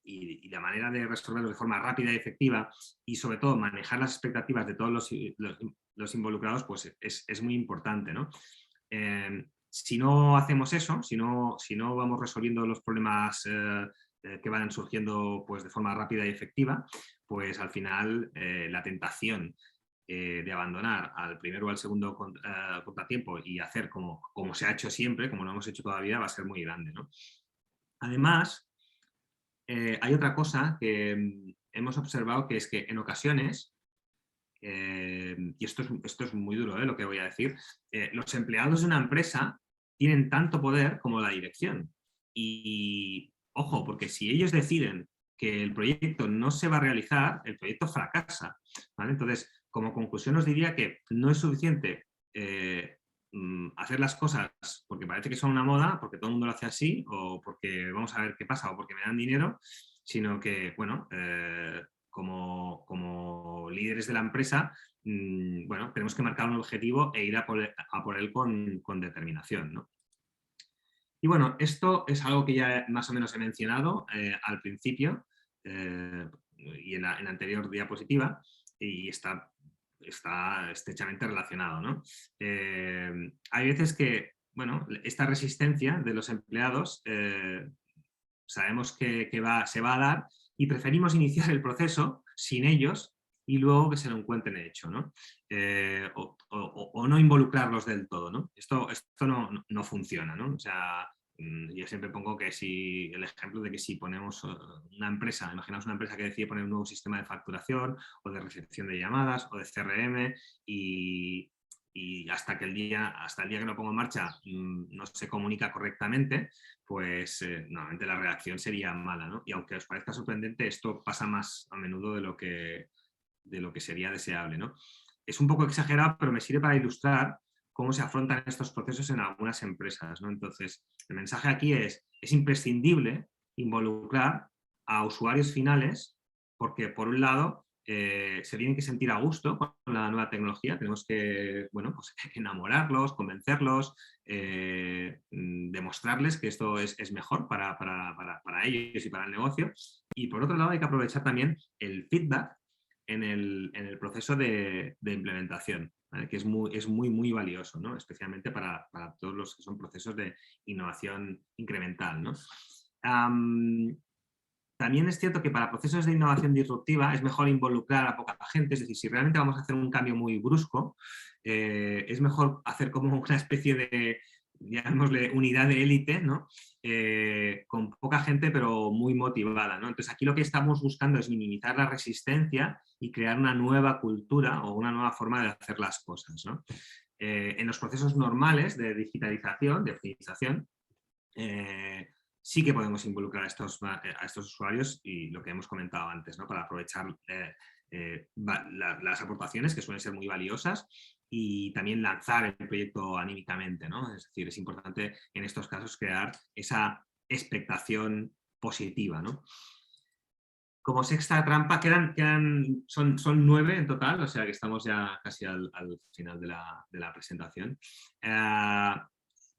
y la manera de resolverlos de forma rápida y efectiva, y sobre todo manejar las expectativas de todos los involucrados, pues es muy importante, ¿no? Si no hacemos eso, si no vamos resolviendo los problemas que van surgiendo pues, de forma rápida y efectiva, pues al final la tentación de abandonar al primero o al segundo contratiempo y hacer como se ha hecho siempre, como lo hemos hecho todavía, va a ser muy grande, ¿no? Además, hay otra cosa que hemos observado, que es que en ocasiones, y esto es muy duro lo que voy a decir, los empleados de una empresa tienen tanto poder como la dirección. Y ojo, porque si ellos deciden que el proyecto no se va a realizar, el proyecto fracasa, ¿vale? Entonces, como conclusión os diría que no es suficiente hacer las cosas porque parece que son una moda, porque todo el mundo lo hace así, o porque vamos a ver qué pasa, o porque me dan dinero, sino que, bueno, como líderes de la empresa, bueno, tenemos que marcar un objetivo e ir a por él con determinación, ¿no? Y bueno, esto es algo que ya más o menos he mencionado al principio y en la anterior diapositiva, y está estrechamente relacionado, ¿no? Hay veces que, bueno, esta resistencia de los empleados sabemos que se va a dar y preferimos iniciar el proceso sin ellos y luego que se lo encuentren hecho, ¿no? O no involucrarlos del todo, ¿no? Esto no funciona, ¿no? O sea, yo siempre pongo que el ejemplo de que si ponemos una empresa, imaginamos una empresa que decide poner un nuevo sistema de facturación o de recepción de llamadas o de CRM y hasta el día que lo pongo en marcha no se comunica correctamente, pues normalmente la reacción sería mala, ¿no? Y aunque os parezca sorprendente, esto pasa más a menudo de lo que lo que sería deseable, ¿no? Es un poco exagerado, pero me sirve para ilustrar cómo se afrontan estos procesos en algunas empresas, ¿no? Entonces, el mensaje aquí es imprescindible involucrar a usuarios finales porque, por un lado, se tienen que sentir a gusto con la nueva tecnología, tenemos que, bueno, pues, enamorarlos, convencerlos, demostrarles que esto es mejor para ellos y para el negocio. Y por otro lado hay que aprovechar también el feedback en el proceso de implementación, ¿vale? Que es muy valioso, ¿no? Especialmente para todos los que son procesos de innovación incremental, ¿no? También es cierto que para procesos de innovación disruptiva es mejor involucrar a poca gente, es decir, si realmente vamos a hacer un cambio muy brusco, es mejor hacer como una especie de, llamémosle, unidad de élite, ¿no? Con poca gente pero muy motivada, ¿no? Entonces aquí lo que estamos buscando es minimizar la resistencia y crear una nueva cultura o una nueva forma de hacer las cosas, ¿no? En los procesos normales de digitalización, de optimización, sí que podemos involucrar a estos usuarios y lo que hemos comentado antes, ¿no? Para aprovechar las aportaciones que suelen ser muy valiosas y también lanzar el proyecto anímicamente, ¿no? Es decir, es importante en estos casos crear esa expectación positiva, ¿no? Como sexta trampa, son 9 en total, o sea que estamos ya casi al final de la presentación.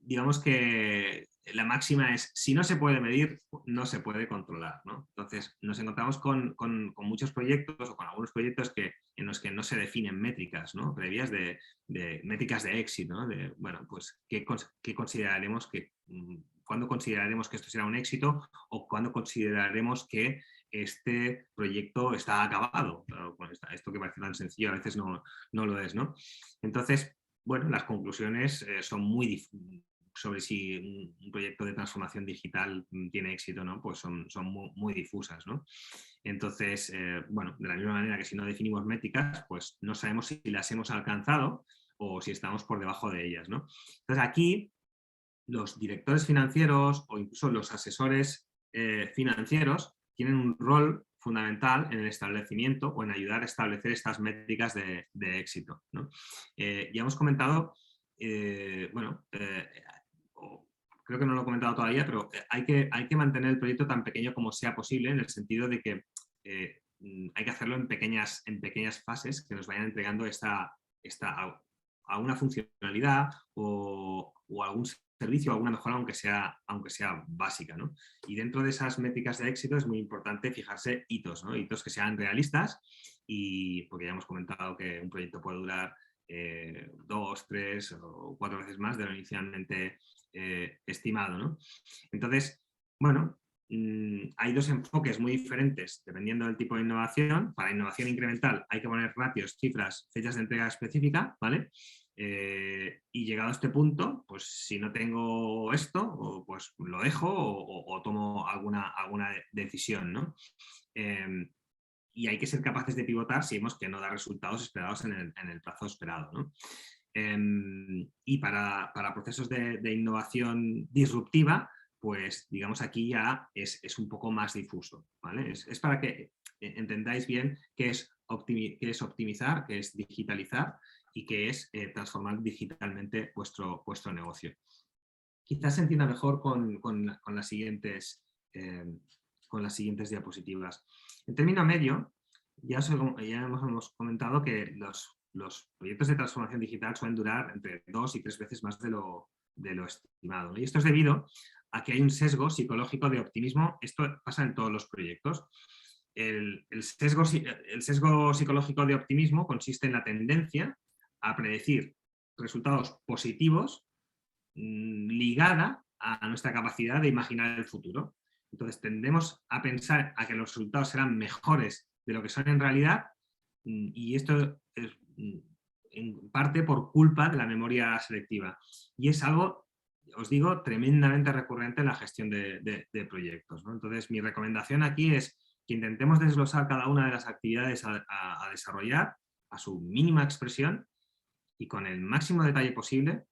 Digamos que la máxima es, si no se puede medir, no se puede controlar, ¿no? Entonces, nos encontramos con muchos proyectos o con algunos proyectos en los que no se definen métricas, ¿no? Previas de métricas de éxito, ¿no? De, bueno, pues, ¿qué consideraremos ¿cuándo consideraremos que esto será un éxito o cuándo consideraremos que este proyecto está acabado? Claro, bueno, esto que parece tan sencillo a veces no lo es, ¿no? Entonces, bueno, las conclusiones son muy sobre si un proyecto de transformación digital tiene éxito o no, pues son muy difusas, ¿no? Entonces, bueno, de la misma manera que si no definimos métricas, pues no sabemos si las hemos alcanzado o si estamos por debajo de ellas, ¿no? Entonces aquí los directores financieros o incluso los asesores financieros tienen un rol fundamental en el establecimiento o en ayudar a establecer estas métricas de éxito, ¿no? Ya hemos comentado, bueno, creo que no lo he comentado todavía, pero hay que mantener el proyecto tan pequeño como sea posible, en el sentido de que hay que hacerlo en pequeñas fases que nos vayan entregando a una funcionalidad o algún servicio, alguna mejora, aunque sea básica, ¿no? Y dentro de esas métricas de éxito es muy importante fijarse hitos, ¿no? Hitos que sean realistas, y porque ya hemos comentado que un proyecto puede durar 2, 3 o 4 veces más de lo inicialmente estimado, ¿no? Entonces, bueno, hay dos enfoques muy diferentes dependiendo del tipo de innovación. Para innovación incremental hay que poner ratios, cifras, fechas de entrega específica, ¿vale? Y llegado a este punto, pues si no tengo esto, pues lo dejo o tomo alguna decisión, ¿no? Y hay que ser capaces de pivotar si vemos que no da resultados esperados en el plazo esperado, ¿no? Y para procesos de innovación disruptiva, pues digamos aquí ya es un poco más difuso, ¿vale? Es para que entendáis bien qué es optimizar, qué es digitalizar y qué es transformar digitalmente vuestro negocio. Quizás se entienda mejor con las siguientes diapositivas. En término medio, ya hemos comentado que los proyectos de transformación digital suelen durar entre 2 y 3 veces más de lo estimado, ¿no? Y esto es debido a que hay un sesgo psicológico de optimismo. Esto pasa en todos los proyectos. El sesgo psicológico de optimismo consiste en la tendencia a predecir resultados positivos ligada a nuestra capacidad de imaginar el futuro. Entonces tendemos a pensar a que los resultados serán mejores de lo que son en realidad, y esto es en parte por culpa de la memoria selectiva. Y es algo, os digo, tremendamente recurrente en la gestión de proyectos, ¿no? Entonces mi recomendación aquí es que intentemos desglosar cada una de las actividades a desarrollar a su mínima expresión y con el máximo detalle posible,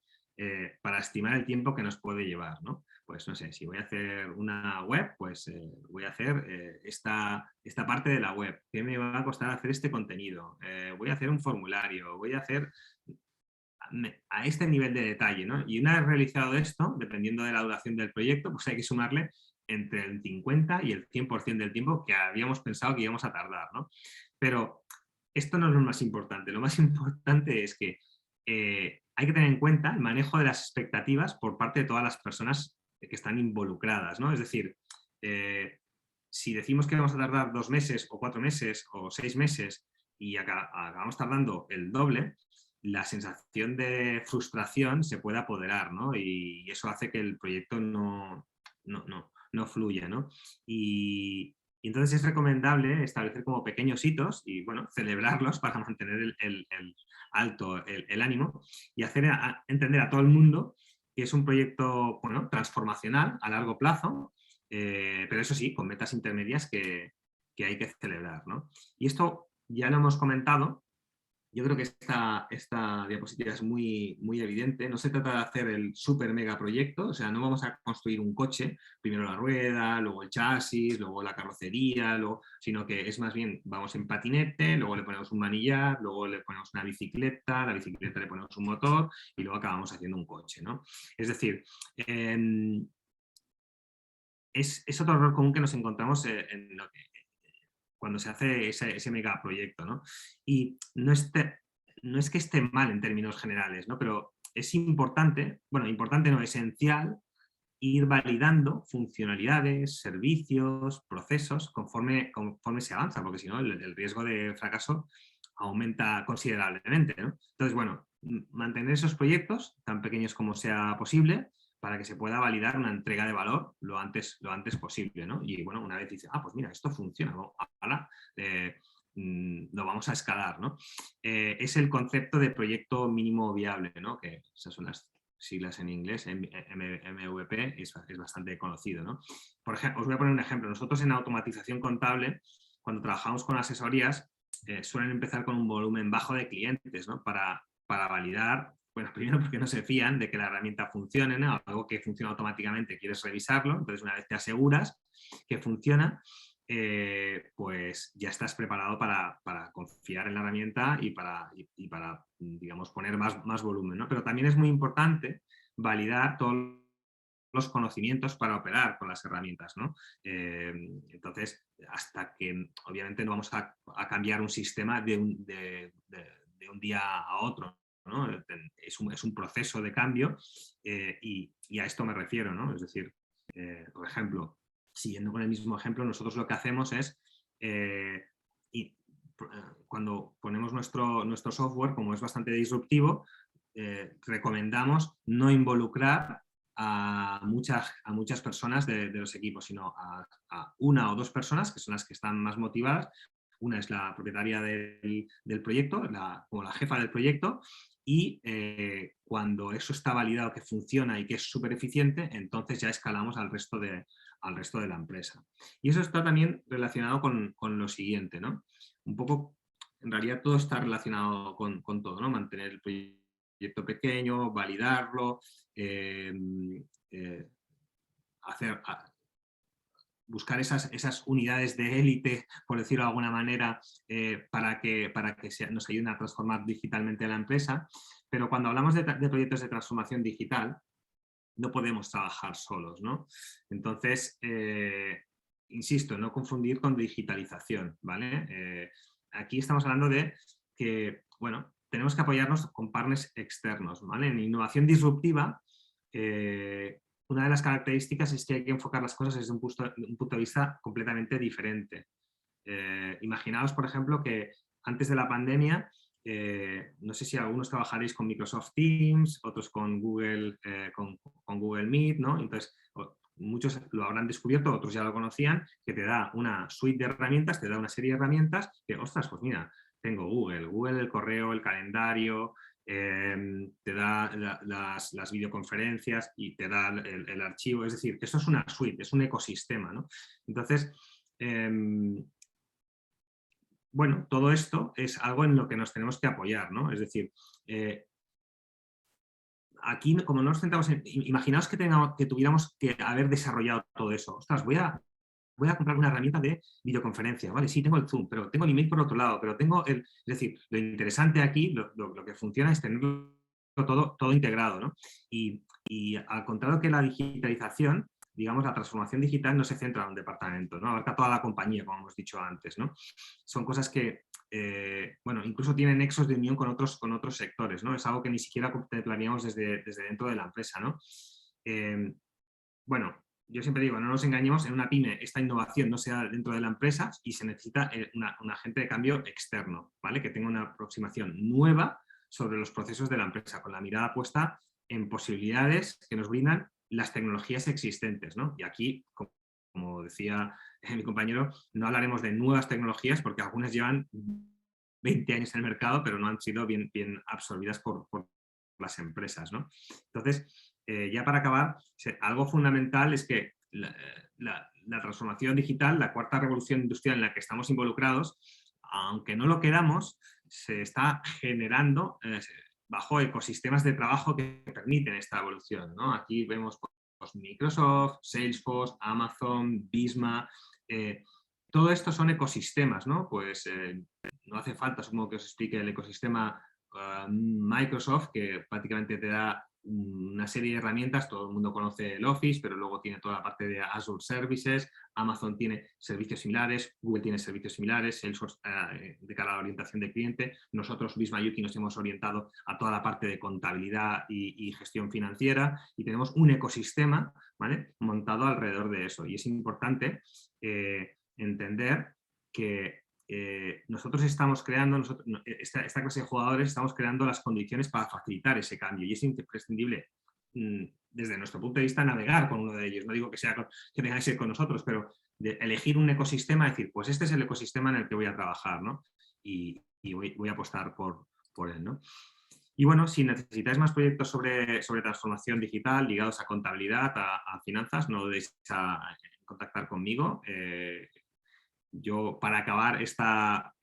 para estimar el tiempo que nos puede llevar, ¿no? Pues no sé, si voy a hacer una web, pues voy a hacer esta parte de la web. ¿Qué me va a costar hacer este contenido? Voy a hacer un formulario, voy a hacer a este nivel de detalle, ¿no? Y una vez realizado esto, dependiendo de la duración del proyecto, pues hay que sumarle entre el 50 y el 100% del tiempo que habíamos pensado que íbamos a tardar, ¿no? Pero esto no es lo más importante. Lo más importante es que hay que tener en cuenta el manejo de las expectativas por parte de todas las personas que están involucradas, ¿no? Es decir, si decimos que vamos a tardar 2 meses o 4 meses o 6 meses y acabamos tardando el doble, la sensación de frustración se puede apoderar, ¿no? Y eso hace que el proyecto no fluya, ¿no? Y entonces es recomendable establecer como pequeños hitos y, bueno, celebrarlos para mantener alto el ánimo y hacer entender a todo el mundo que es un proyecto, bueno, transformacional a largo plazo, pero eso sí, con metas intermedias que hay que celebrar, ¿no? Y esto ya lo hemos comentado. Yo creo que esta diapositiva es muy, muy evidente. No se trata de hacer el super mega proyecto, o sea, no vamos a construir un coche, primero la rueda, luego el chasis, luego la carrocería, sino que es más bien, vamos en patinete, luego le ponemos un manillar, luego le ponemos una bicicleta, la bicicleta le ponemos un motor y luego acabamos haciendo un coche, ¿no? Es decir, es otro error común que nos encontramos cuando se hace ese megaproyecto, ¿no? Y no es que esté mal en términos generales, ¿no? Pero es importante, bueno, importante no, esencial, ir validando funcionalidades, servicios, procesos, conforme se avanza, porque si no, el riesgo de fracaso aumenta considerablemente, ¿no? Entonces, bueno, mantener esos proyectos tan pequeños como sea posible, para que se pueda validar una entrega de valor lo antes posible, ¿no? Y bueno, una vez dice, pues mira, esto funciona, ¿no? Ahora lo vamos a escalar, ¿no? Es el concepto de proyecto mínimo viable, ¿no? Que esas son las siglas en inglés, MVP, es bastante conocido, ¿no? Por ejemplo, os voy a poner un ejemplo. Nosotros en automatización contable, cuando trabajamos con asesorías, suelen empezar con un volumen bajo de clientes, ¿no? Para validar. Bueno, primero porque no se fían de que la herramienta funcione, ¿no? Algo que funciona automáticamente, quieres revisarlo, entonces una vez te aseguras que funciona, pues ya estás preparado para confiar en la herramienta y para digamos, poner más volumen, ¿no? Pero también es muy importante validar todos los conocimientos para operar con las herramientas, ¿no? Entonces, hasta que obviamente no vamos a cambiar un sistema de un día a otro, ¿no? Es un proceso de cambio y a esto me refiero, ¿no? Es decir, por ejemplo, siguiendo con el mismo ejemplo, nosotros lo que hacemos es, cuando ponemos nuestro software, como es bastante disruptivo, recomendamos no involucrar a muchas personas de los equipos, sino a una o dos personas que son las que están más motivadas. Una es la propietaria del proyecto, como la jefa del proyecto, y cuando eso está validado que funciona y que es súper eficiente, entonces ya escalamos al resto de la empresa. Y eso está también relacionado con lo siguiente, ¿no? Un poco, en realidad todo está relacionado con todo, ¿no? Mantener el proyecto pequeño, validarlo, buscar esas unidades de élite, por decirlo de alguna manera, para que nos ayuden a transformar digitalmente la empresa. Pero cuando hablamos de proyectos de transformación digital, no podemos trabajar solos, ¿no? Entonces, insisto, no confundir con digitalización, ¿vale? Aquí estamos hablando de que, bueno, tenemos que apoyarnos con partners externos, ¿vale? En innovación disruptiva, una de las características es que hay que enfocar las cosas desde un punto de vista completamente diferente. Imaginaos, por ejemplo, que antes de la pandemia, no sé si algunos trabajaréis con Microsoft Teams, otros con Google, con Google Meet, ¿no? Entonces, muchos lo habrán descubierto, otros ya lo conocían, que te da una suite de herramientas, te da una serie de herramientas que, ostras, pues mira, tengo Google el correo, el calendario, te da las videoconferencias y te da el archivo, es decir, eso es una suite, es un ecosistema, ¿no? Entonces, bueno, todo esto es algo en lo que nos tenemos que apoyar, ¿no? Es decir, aquí, como no nos centramos en... Imaginaos que tuviéramos que haber desarrollado todo eso. Ostras, voy a comprar una herramienta de videoconferencia, ¿vale? Sí, tengo el Zoom, pero tengo el email por otro lado, pero tengo el... Es decir, lo interesante aquí, lo que funciona es tenerlo todo integrado, ¿no? Y al contrario que la digitalización, digamos, la transformación digital no se centra en un departamento, ¿no? Abarca toda la compañía, como hemos dicho antes, ¿no? Son cosas que, bueno, incluso tienen nexos de unión con otros sectores, ¿no? Es algo que ni siquiera contemplaríamos desde dentro de la empresa, ¿no? Bueno, yo siempre digo, no nos engañemos, en una pyme esta innovación no se da dentro de la empresa y se necesita un agente de cambio externo, ¿vale? Que tenga una aproximación nueva sobre los procesos de la empresa, con la mirada puesta en posibilidades que nos brindan las tecnologías existentes, ¿no? Y aquí, como decía mi compañero, no hablaremos de nuevas tecnologías porque algunas llevan 20 años en el mercado, pero no han sido bien absorbidas por las empresas, ¿no? Entonces, ya para acabar, algo fundamental es que la transformación digital, la cuarta revolución industrial en la que estamos involucrados, aunque no lo queramos, se está generando bajo ecosistemas de trabajo que permiten esta evolución, ¿no? Aquí vemos pues, Microsoft, Salesforce, Amazon, Visma, todo esto son ecosistemas, ¿no? Pues no hace falta, supongo que os explique el ecosistema Microsoft, que prácticamente te da una serie de herramientas. Todo el mundo conoce el Office, pero luego tiene toda la parte de Azure Services, Amazon tiene servicios similares, Google tiene servicios similares, Salesforce de cara a la orientación del cliente. Nosotros, Visma Yuki, nos hemos orientado a toda la parte de contabilidad y gestión financiera, y tenemos un ecosistema, ¿vale?, montado alrededor de eso. Y es importante entender que nosotros estamos creando, esta clase de jugadores estamos creando las condiciones para facilitar ese cambio, y es imprescindible desde nuestro punto de vista navegar con uno de ellos. No digo que tenga que ser con nosotros, pero de elegir un ecosistema, decir, pues este es el ecosistema en el que voy a trabajar, ¿no? Y voy a apostar por él, ¿no? Y bueno, si necesitáis más proyectos sobre transformación digital ligados a contabilidad, a finanzas, no dudéis en contactar conmigo. Yo, para acabar esta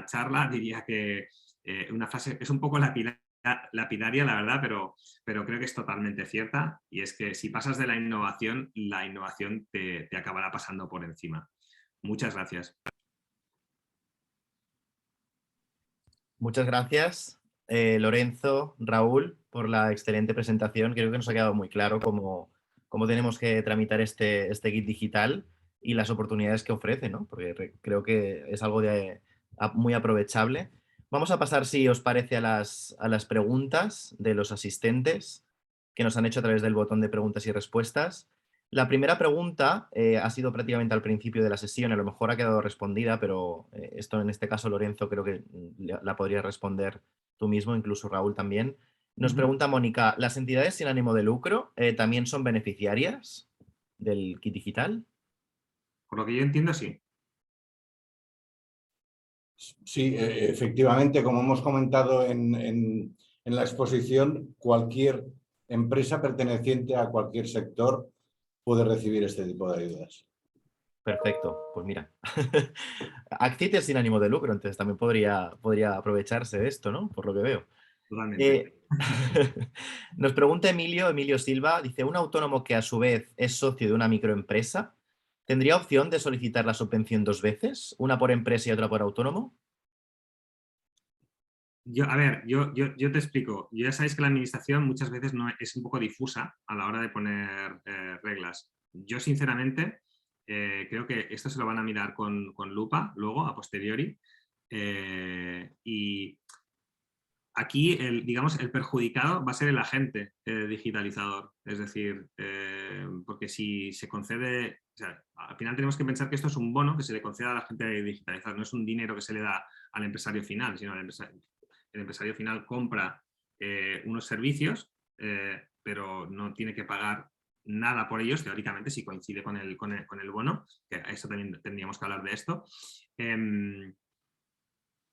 charla, diría que una frase es un poco lapidaria, la verdad, pero creo que es totalmente cierta, y es que si pasas de la innovación te acabará pasando por encima. Muchas gracias. Muchas gracias, Lorenzo, Raúl, por la excelente presentación. Creo que nos ha quedado muy claro cómo tenemos que tramitar este kit digital y las oportunidades que ofrece, ¿no? Porque creo que es algo muy aprovechable. Vamos a pasar, si os parece, a las preguntas de los asistentes que nos han hecho a través del botón de preguntas y respuestas. La primera pregunta ha sido prácticamente al principio de la sesión, a lo mejor ha quedado respondida, pero esto en este caso, Lorenzo, creo que la podrías responder tú mismo, incluso Raúl también. Nos pregunta Mónica, ¿las entidades sin ánimo de lucro también son beneficiarias del kit digital? Por lo que yo entiendo, sí. Sí, efectivamente, como hemos comentado en la exposición, cualquier empresa perteneciente a cualquier sector puede recibir este tipo de ayudas. Perfecto, pues mira. Actit es sin ánimo de lucro, entonces también podría aprovecharse de esto, ¿no? Por lo que veo. Totalmente. Nos pregunta Emilio Silva, dice, ¿un autónomo que a su vez es socio de una microempresa tendría opción de solicitar la subvención 2 veces? ¿Una por empresa y otra por autónomo? Yo te explico. Ya sabéis que la administración muchas veces es un poco difusa a la hora de poner reglas. Yo, sinceramente, creo que esto se lo van a mirar con lupa luego, a posteriori. Y aquí, digamos, el perjudicado va a ser el agente digitalizador. Es decir, porque si se concede... O sea, al final tenemos que pensar que esto es un bono que se le concede a la agente digitalizador. No es un dinero que se le da al empresario final, sino el empresario final compra unos servicios, pero no tiene que pagar nada por ellos, teóricamente, si coincide con el bono, que eso también tendríamos que hablar de esto.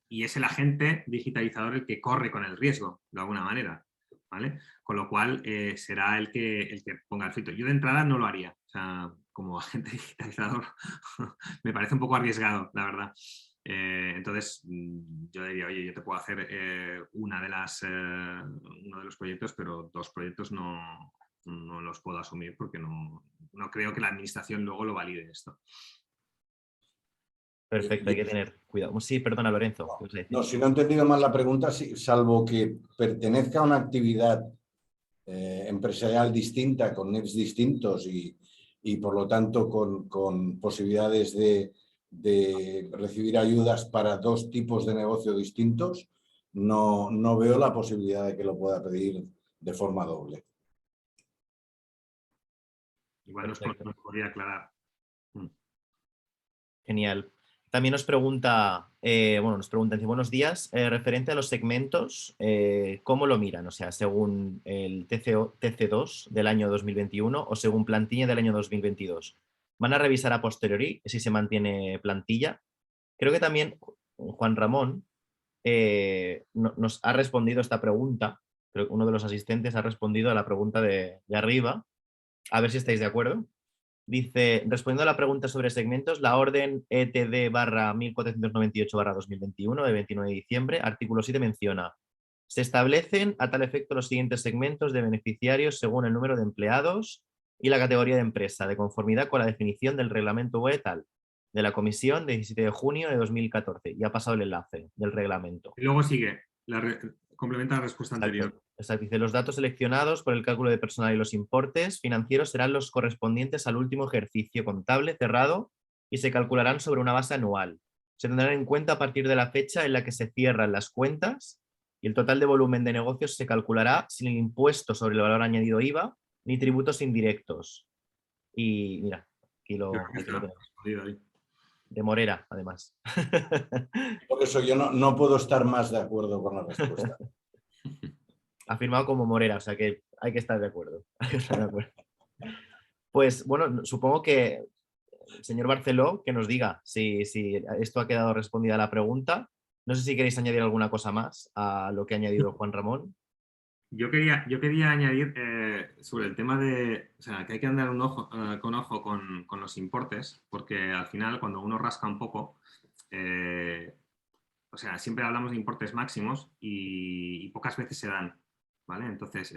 Y es el agente digitalizador el que corre con el riesgo, de alguna manera, ¿vale? Con lo cual será el que ponga el filtro. Yo de entrada no lo haría, o sea, como agente digitalizador me parece un poco arriesgado, la verdad. Entonces, yo diría, oye, yo te puedo hacer uno de los proyectos, pero 2 proyectos no los puedo asumir porque no creo que la administración luego lo valide esto. Perfecto, hay que tener cuidado. Sí, perdona, Lorenzo. ¿qué vas a decir? No, si no he entendido mal la pregunta, salvo que pertenezca a una actividad empresarial distinta, con NIFs distintos y por lo tanto con posibilidades de recibir ayudas para 2 tipos de negocio distintos, no veo la posibilidad de que lo pueda pedir de forma doble. Igual nos podría aclarar. Genial. También nos pregunta, dice, buenos días, referente a los segmentos, ¿cómo lo miran? O sea, según el TC2 del año 2021 o según plantilla del año 2022. ¿Van a revisar a posteriori si se mantiene plantilla? Creo que también Juan Ramón nos ha respondido esta pregunta. Creo que uno de los asistentes ha respondido a la pregunta de arriba. A ver si estáis de acuerdo. Dice, respondiendo a la pregunta sobre segmentos, la orden ETD/1498/2021 de 29 de diciembre, artículo 7 menciona, se establecen a tal efecto los siguientes segmentos de beneficiarios según el número de empleados y la categoría de empresa, de conformidad con la definición del reglamento UE tal, de la Comisión de 17 de junio de 2014. Ya ha pasado el enlace del reglamento. Y luego sigue, complementa la respuesta anterior. Exacto. Dice, los datos seleccionados por el cálculo de personal y los importes financieros serán los correspondientes al último ejercicio contable cerrado y se calcularán sobre una base anual. Se tendrán en cuenta a partir de la fecha en la que se cierran las cuentas y el total de volumen de negocios se calculará sin el impuesto sobre el valor añadido IVA ni tributos indirectos. Y mira, aquí lo tenemos. De Morera, además. Por eso yo no puedo estar más de acuerdo con la respuesta. Ha firmado como Morera, o sea que hay que estar de acuerdo. Pues bueno, supongo que el señor Barceló que nos diga si esto ha quedado respondida a la pregunta. No sé si queréis añadir alguna cosa más a lo que ha añadido Juan Ramón. Yo quería añadir sobre el tema de, o sea, que hay que andar con ojo con los importes, porque al final cuando uno rasca un poco, o sea, siempre hablamos de importes máximos y pocas veces se dan, ¿vale? Entonces,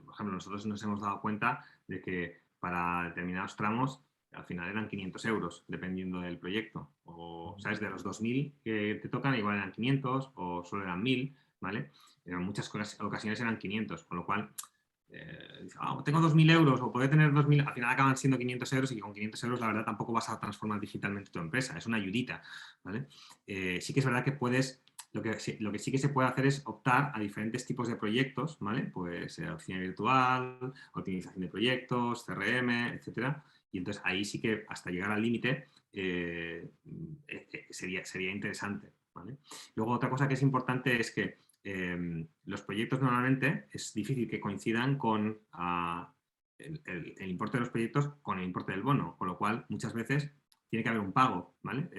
por ejemplo, nosotros nos hemos dado cuenta de que para determinados tramos al final eran 500 euros, dependiendo del proyecto. O, ¿sabes? De los 2.000 que te tocan, igual eran 500 o solo eran 1.000, ¿vale? En muchas ocasiones eran 500, con lo cual tengo 2.000 euros o puedo tener 2.000, al final acaban siendo 500 euros y con 500 euros la verdad tampoco vas a transformar digitalmente tu empresa, es una ayudita, ¿vale? Sí que es verdad que puedes, lo que sí que se puede hacer es optar a diferentes tipos de proyectos, ¿vale? Pues oficina virtual, optimización de proyectos, CRM, etcétera, y entonces ahí sí que hasta llegar al límite sería interesante, ¿vale? Luego otra cosa que es importante es que los proyectos normalmente es difícil que coincidan con el importe de los proyectos con el importe del bono, con lo cual muchas veces tiene que haber un pago, ¿vale?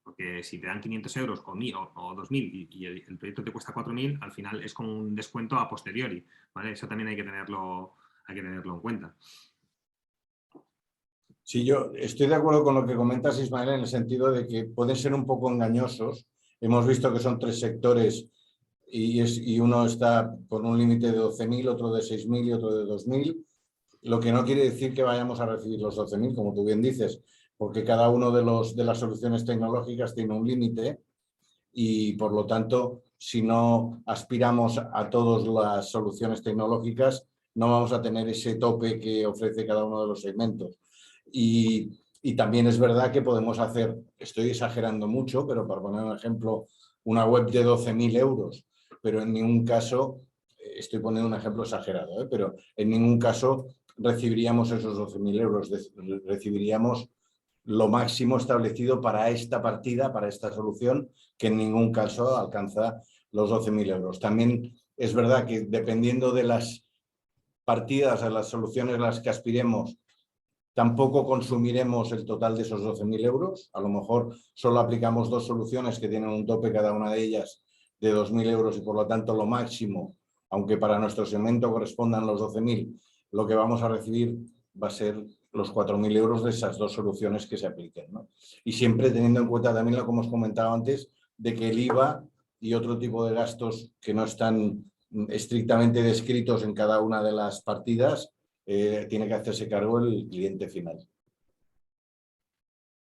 Porque si te dan 500 euros o 2.000 y el proyecto te cuesta 4.000, al final es como un descuento a posteriori, ¿vale? Eso también hay que tenerlo en cuenta. Sí, yo estoy de acuerdo con lo que comentas, Ismael, en el sentido de que pueden ser un poco engañosos. Hemos visto que son 3 sectores y uno está con un límite de 12.000, otro de 6.000 y otro de 2.000, lo que no quiere decir que vayamos a recibir los 12.000, como tú bien dices, porque cada uno de las soluciones tecnológicas tiene un límite y, por lo tanto, si no aspiramos a todas las soluciones tecnológicas, no vamos a tener ese tope que ofrece cada uno de los segmentos. Y también es verdad que podemos hacer, estoy exagerando mucho, pero para poner un ejemplo, una web de 12.000 euros, pero en ningún caso, estoy poniendo un ejemplo exagerado, pero en ningún caso recibiríamos esos 12.000 euros, recibiríamos lo máximo establecido para esta partida, para esta solución, que en ningún caso alcanza los 12.000 euros. También es verdad que dependiendo de las partidas, a las soluciones a las que aspiremos, tampoco consumiremos el total de esos 12.000 euros. A lo mejor solo aplicamos 2 soluciones que tienen un tope cada una de ellas de 2.000 euros y por lo tanto lo máximo, aunque para nuestro segmento correspondan los 12.000, lo que vamos a recibir va a ser los 4.000 euros de esas dos soluciones que se apliquen, ¿no? Y siempre teniendo en cuenta también lo que hemos comentado antes, de que el IVA y otro tipo de gastos que no están estrictamente descritos en cada una de las partidas, tiene que hacerse cargo el cliente final.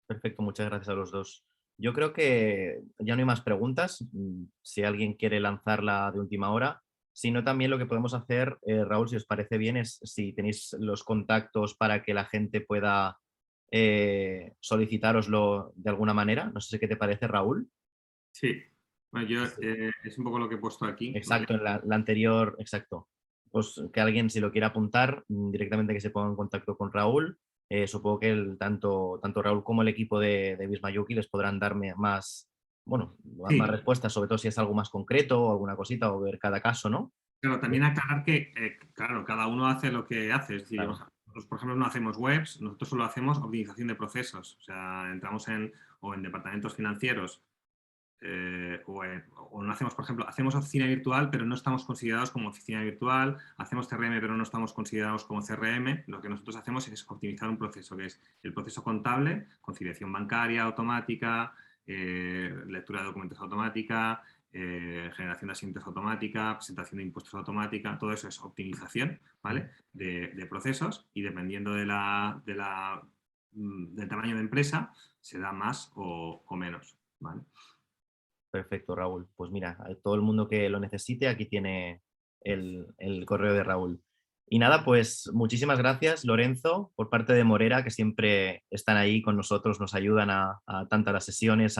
Perfecto, muchas gracias a los dos. Yo creo que ya no hay más preguntas. Si alguien quiere lanzarla de última hora. Si no, también lo que podemos hacer, Raúl, si os parece bien, es si tenéis los contactos para que la gente pueda solicitároslo de alguna manera. No sé qué te parece, Raúl. Sí, bueno, yo es un poco lo que he puesto aquí. Exacto, en la anterior, exacto. Pues que alguien, si lo quiere apuntar, directamente que se ponga en contacto con Raúl. Supongo que tanto Raúl como el equipo de Vismayuki les podrán darme más, bueno, Sí, más respuestas, sobre todo si es algo más concreto o alguna cosita, o ver cada caso, ¿no? claro, también aclarar que, claro, cada uno hace lo que hace. Es decir, Claro. nosotros, por ejemplo, no hacemos webs, nosotros solo hacemos optimización de procesos. O sea, entramos en departamentos financieros o no hacemos, por ejemplo, hacemos oficina virtual, pero no estamos considerados como oficina virtual, hacemos CRM, pero no estamos considerados como CRM. Lo que nosotros hacemos es optimizar un proceso, que es el proceso contable, conciliación bancaria automática, lectura de documentos automática, generación de asientos automática, presentación de impuestos automática, todo eso es optimización, ¿vale? de procesos, y dependiendo del tamaño de empresa, se da más o menos, ¿vale? Perfecto, Raúl. Pues mira, a todo el mundo que lo necesite, aquí tiene el correo de Raúl. Y nada, pues muchísimas gracias, Lorenzo, por parte de Morera, que siempre están ahí con nosotros, nos ayudan a tanto a las sesiones,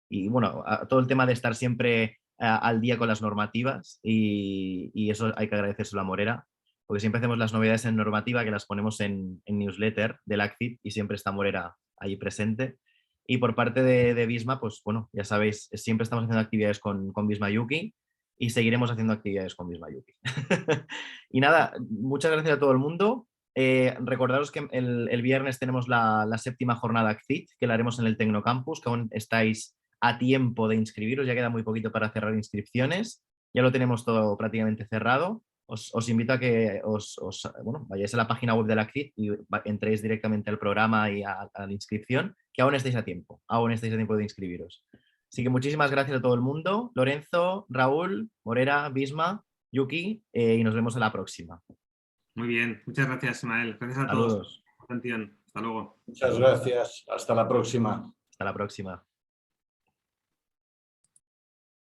y bueno, a todo el tema de estar siempre al día con las normativas, y eso hay que agradecérselo a Morera, porque siempre hacemos las novedades en normativa, que las ponemos en newsletter del ACCID, y siempre está Morera ahí presente. Y por parte de Visma, pues bueno, ya sabéis, siempre estamos haciendo actividades con Vismayuki y seguiremos haciendo actividades con Vismayuki. Y nada, muchas gracias a todo el mundo. Recordaros que el viernes tenemos la 7ª jornada ACCID, que la haremos en el Tecnocampus, que aún estáis a tiempo de inscribiros, ya queda muy poquito para cerrar inscripciones, ya lo tenemos todo prácticamente cerrado. Os invito a que vayáis a la página web de la ACCID y entréis directamente al programa y a la inscripción, que aún estáis a tiempo de inscribiros. Así que muchísimas gracias a todo el mundo, Lorenzo, Raúl, Morera, Visma, Yuki, y nos vemos en la próxima. Muy bien, muchas gracias, Ismael. Gracias a todos por Saludos. su atención. Hasta luego. Muchas gracias. Hasta la próxima. Hasta la próxima.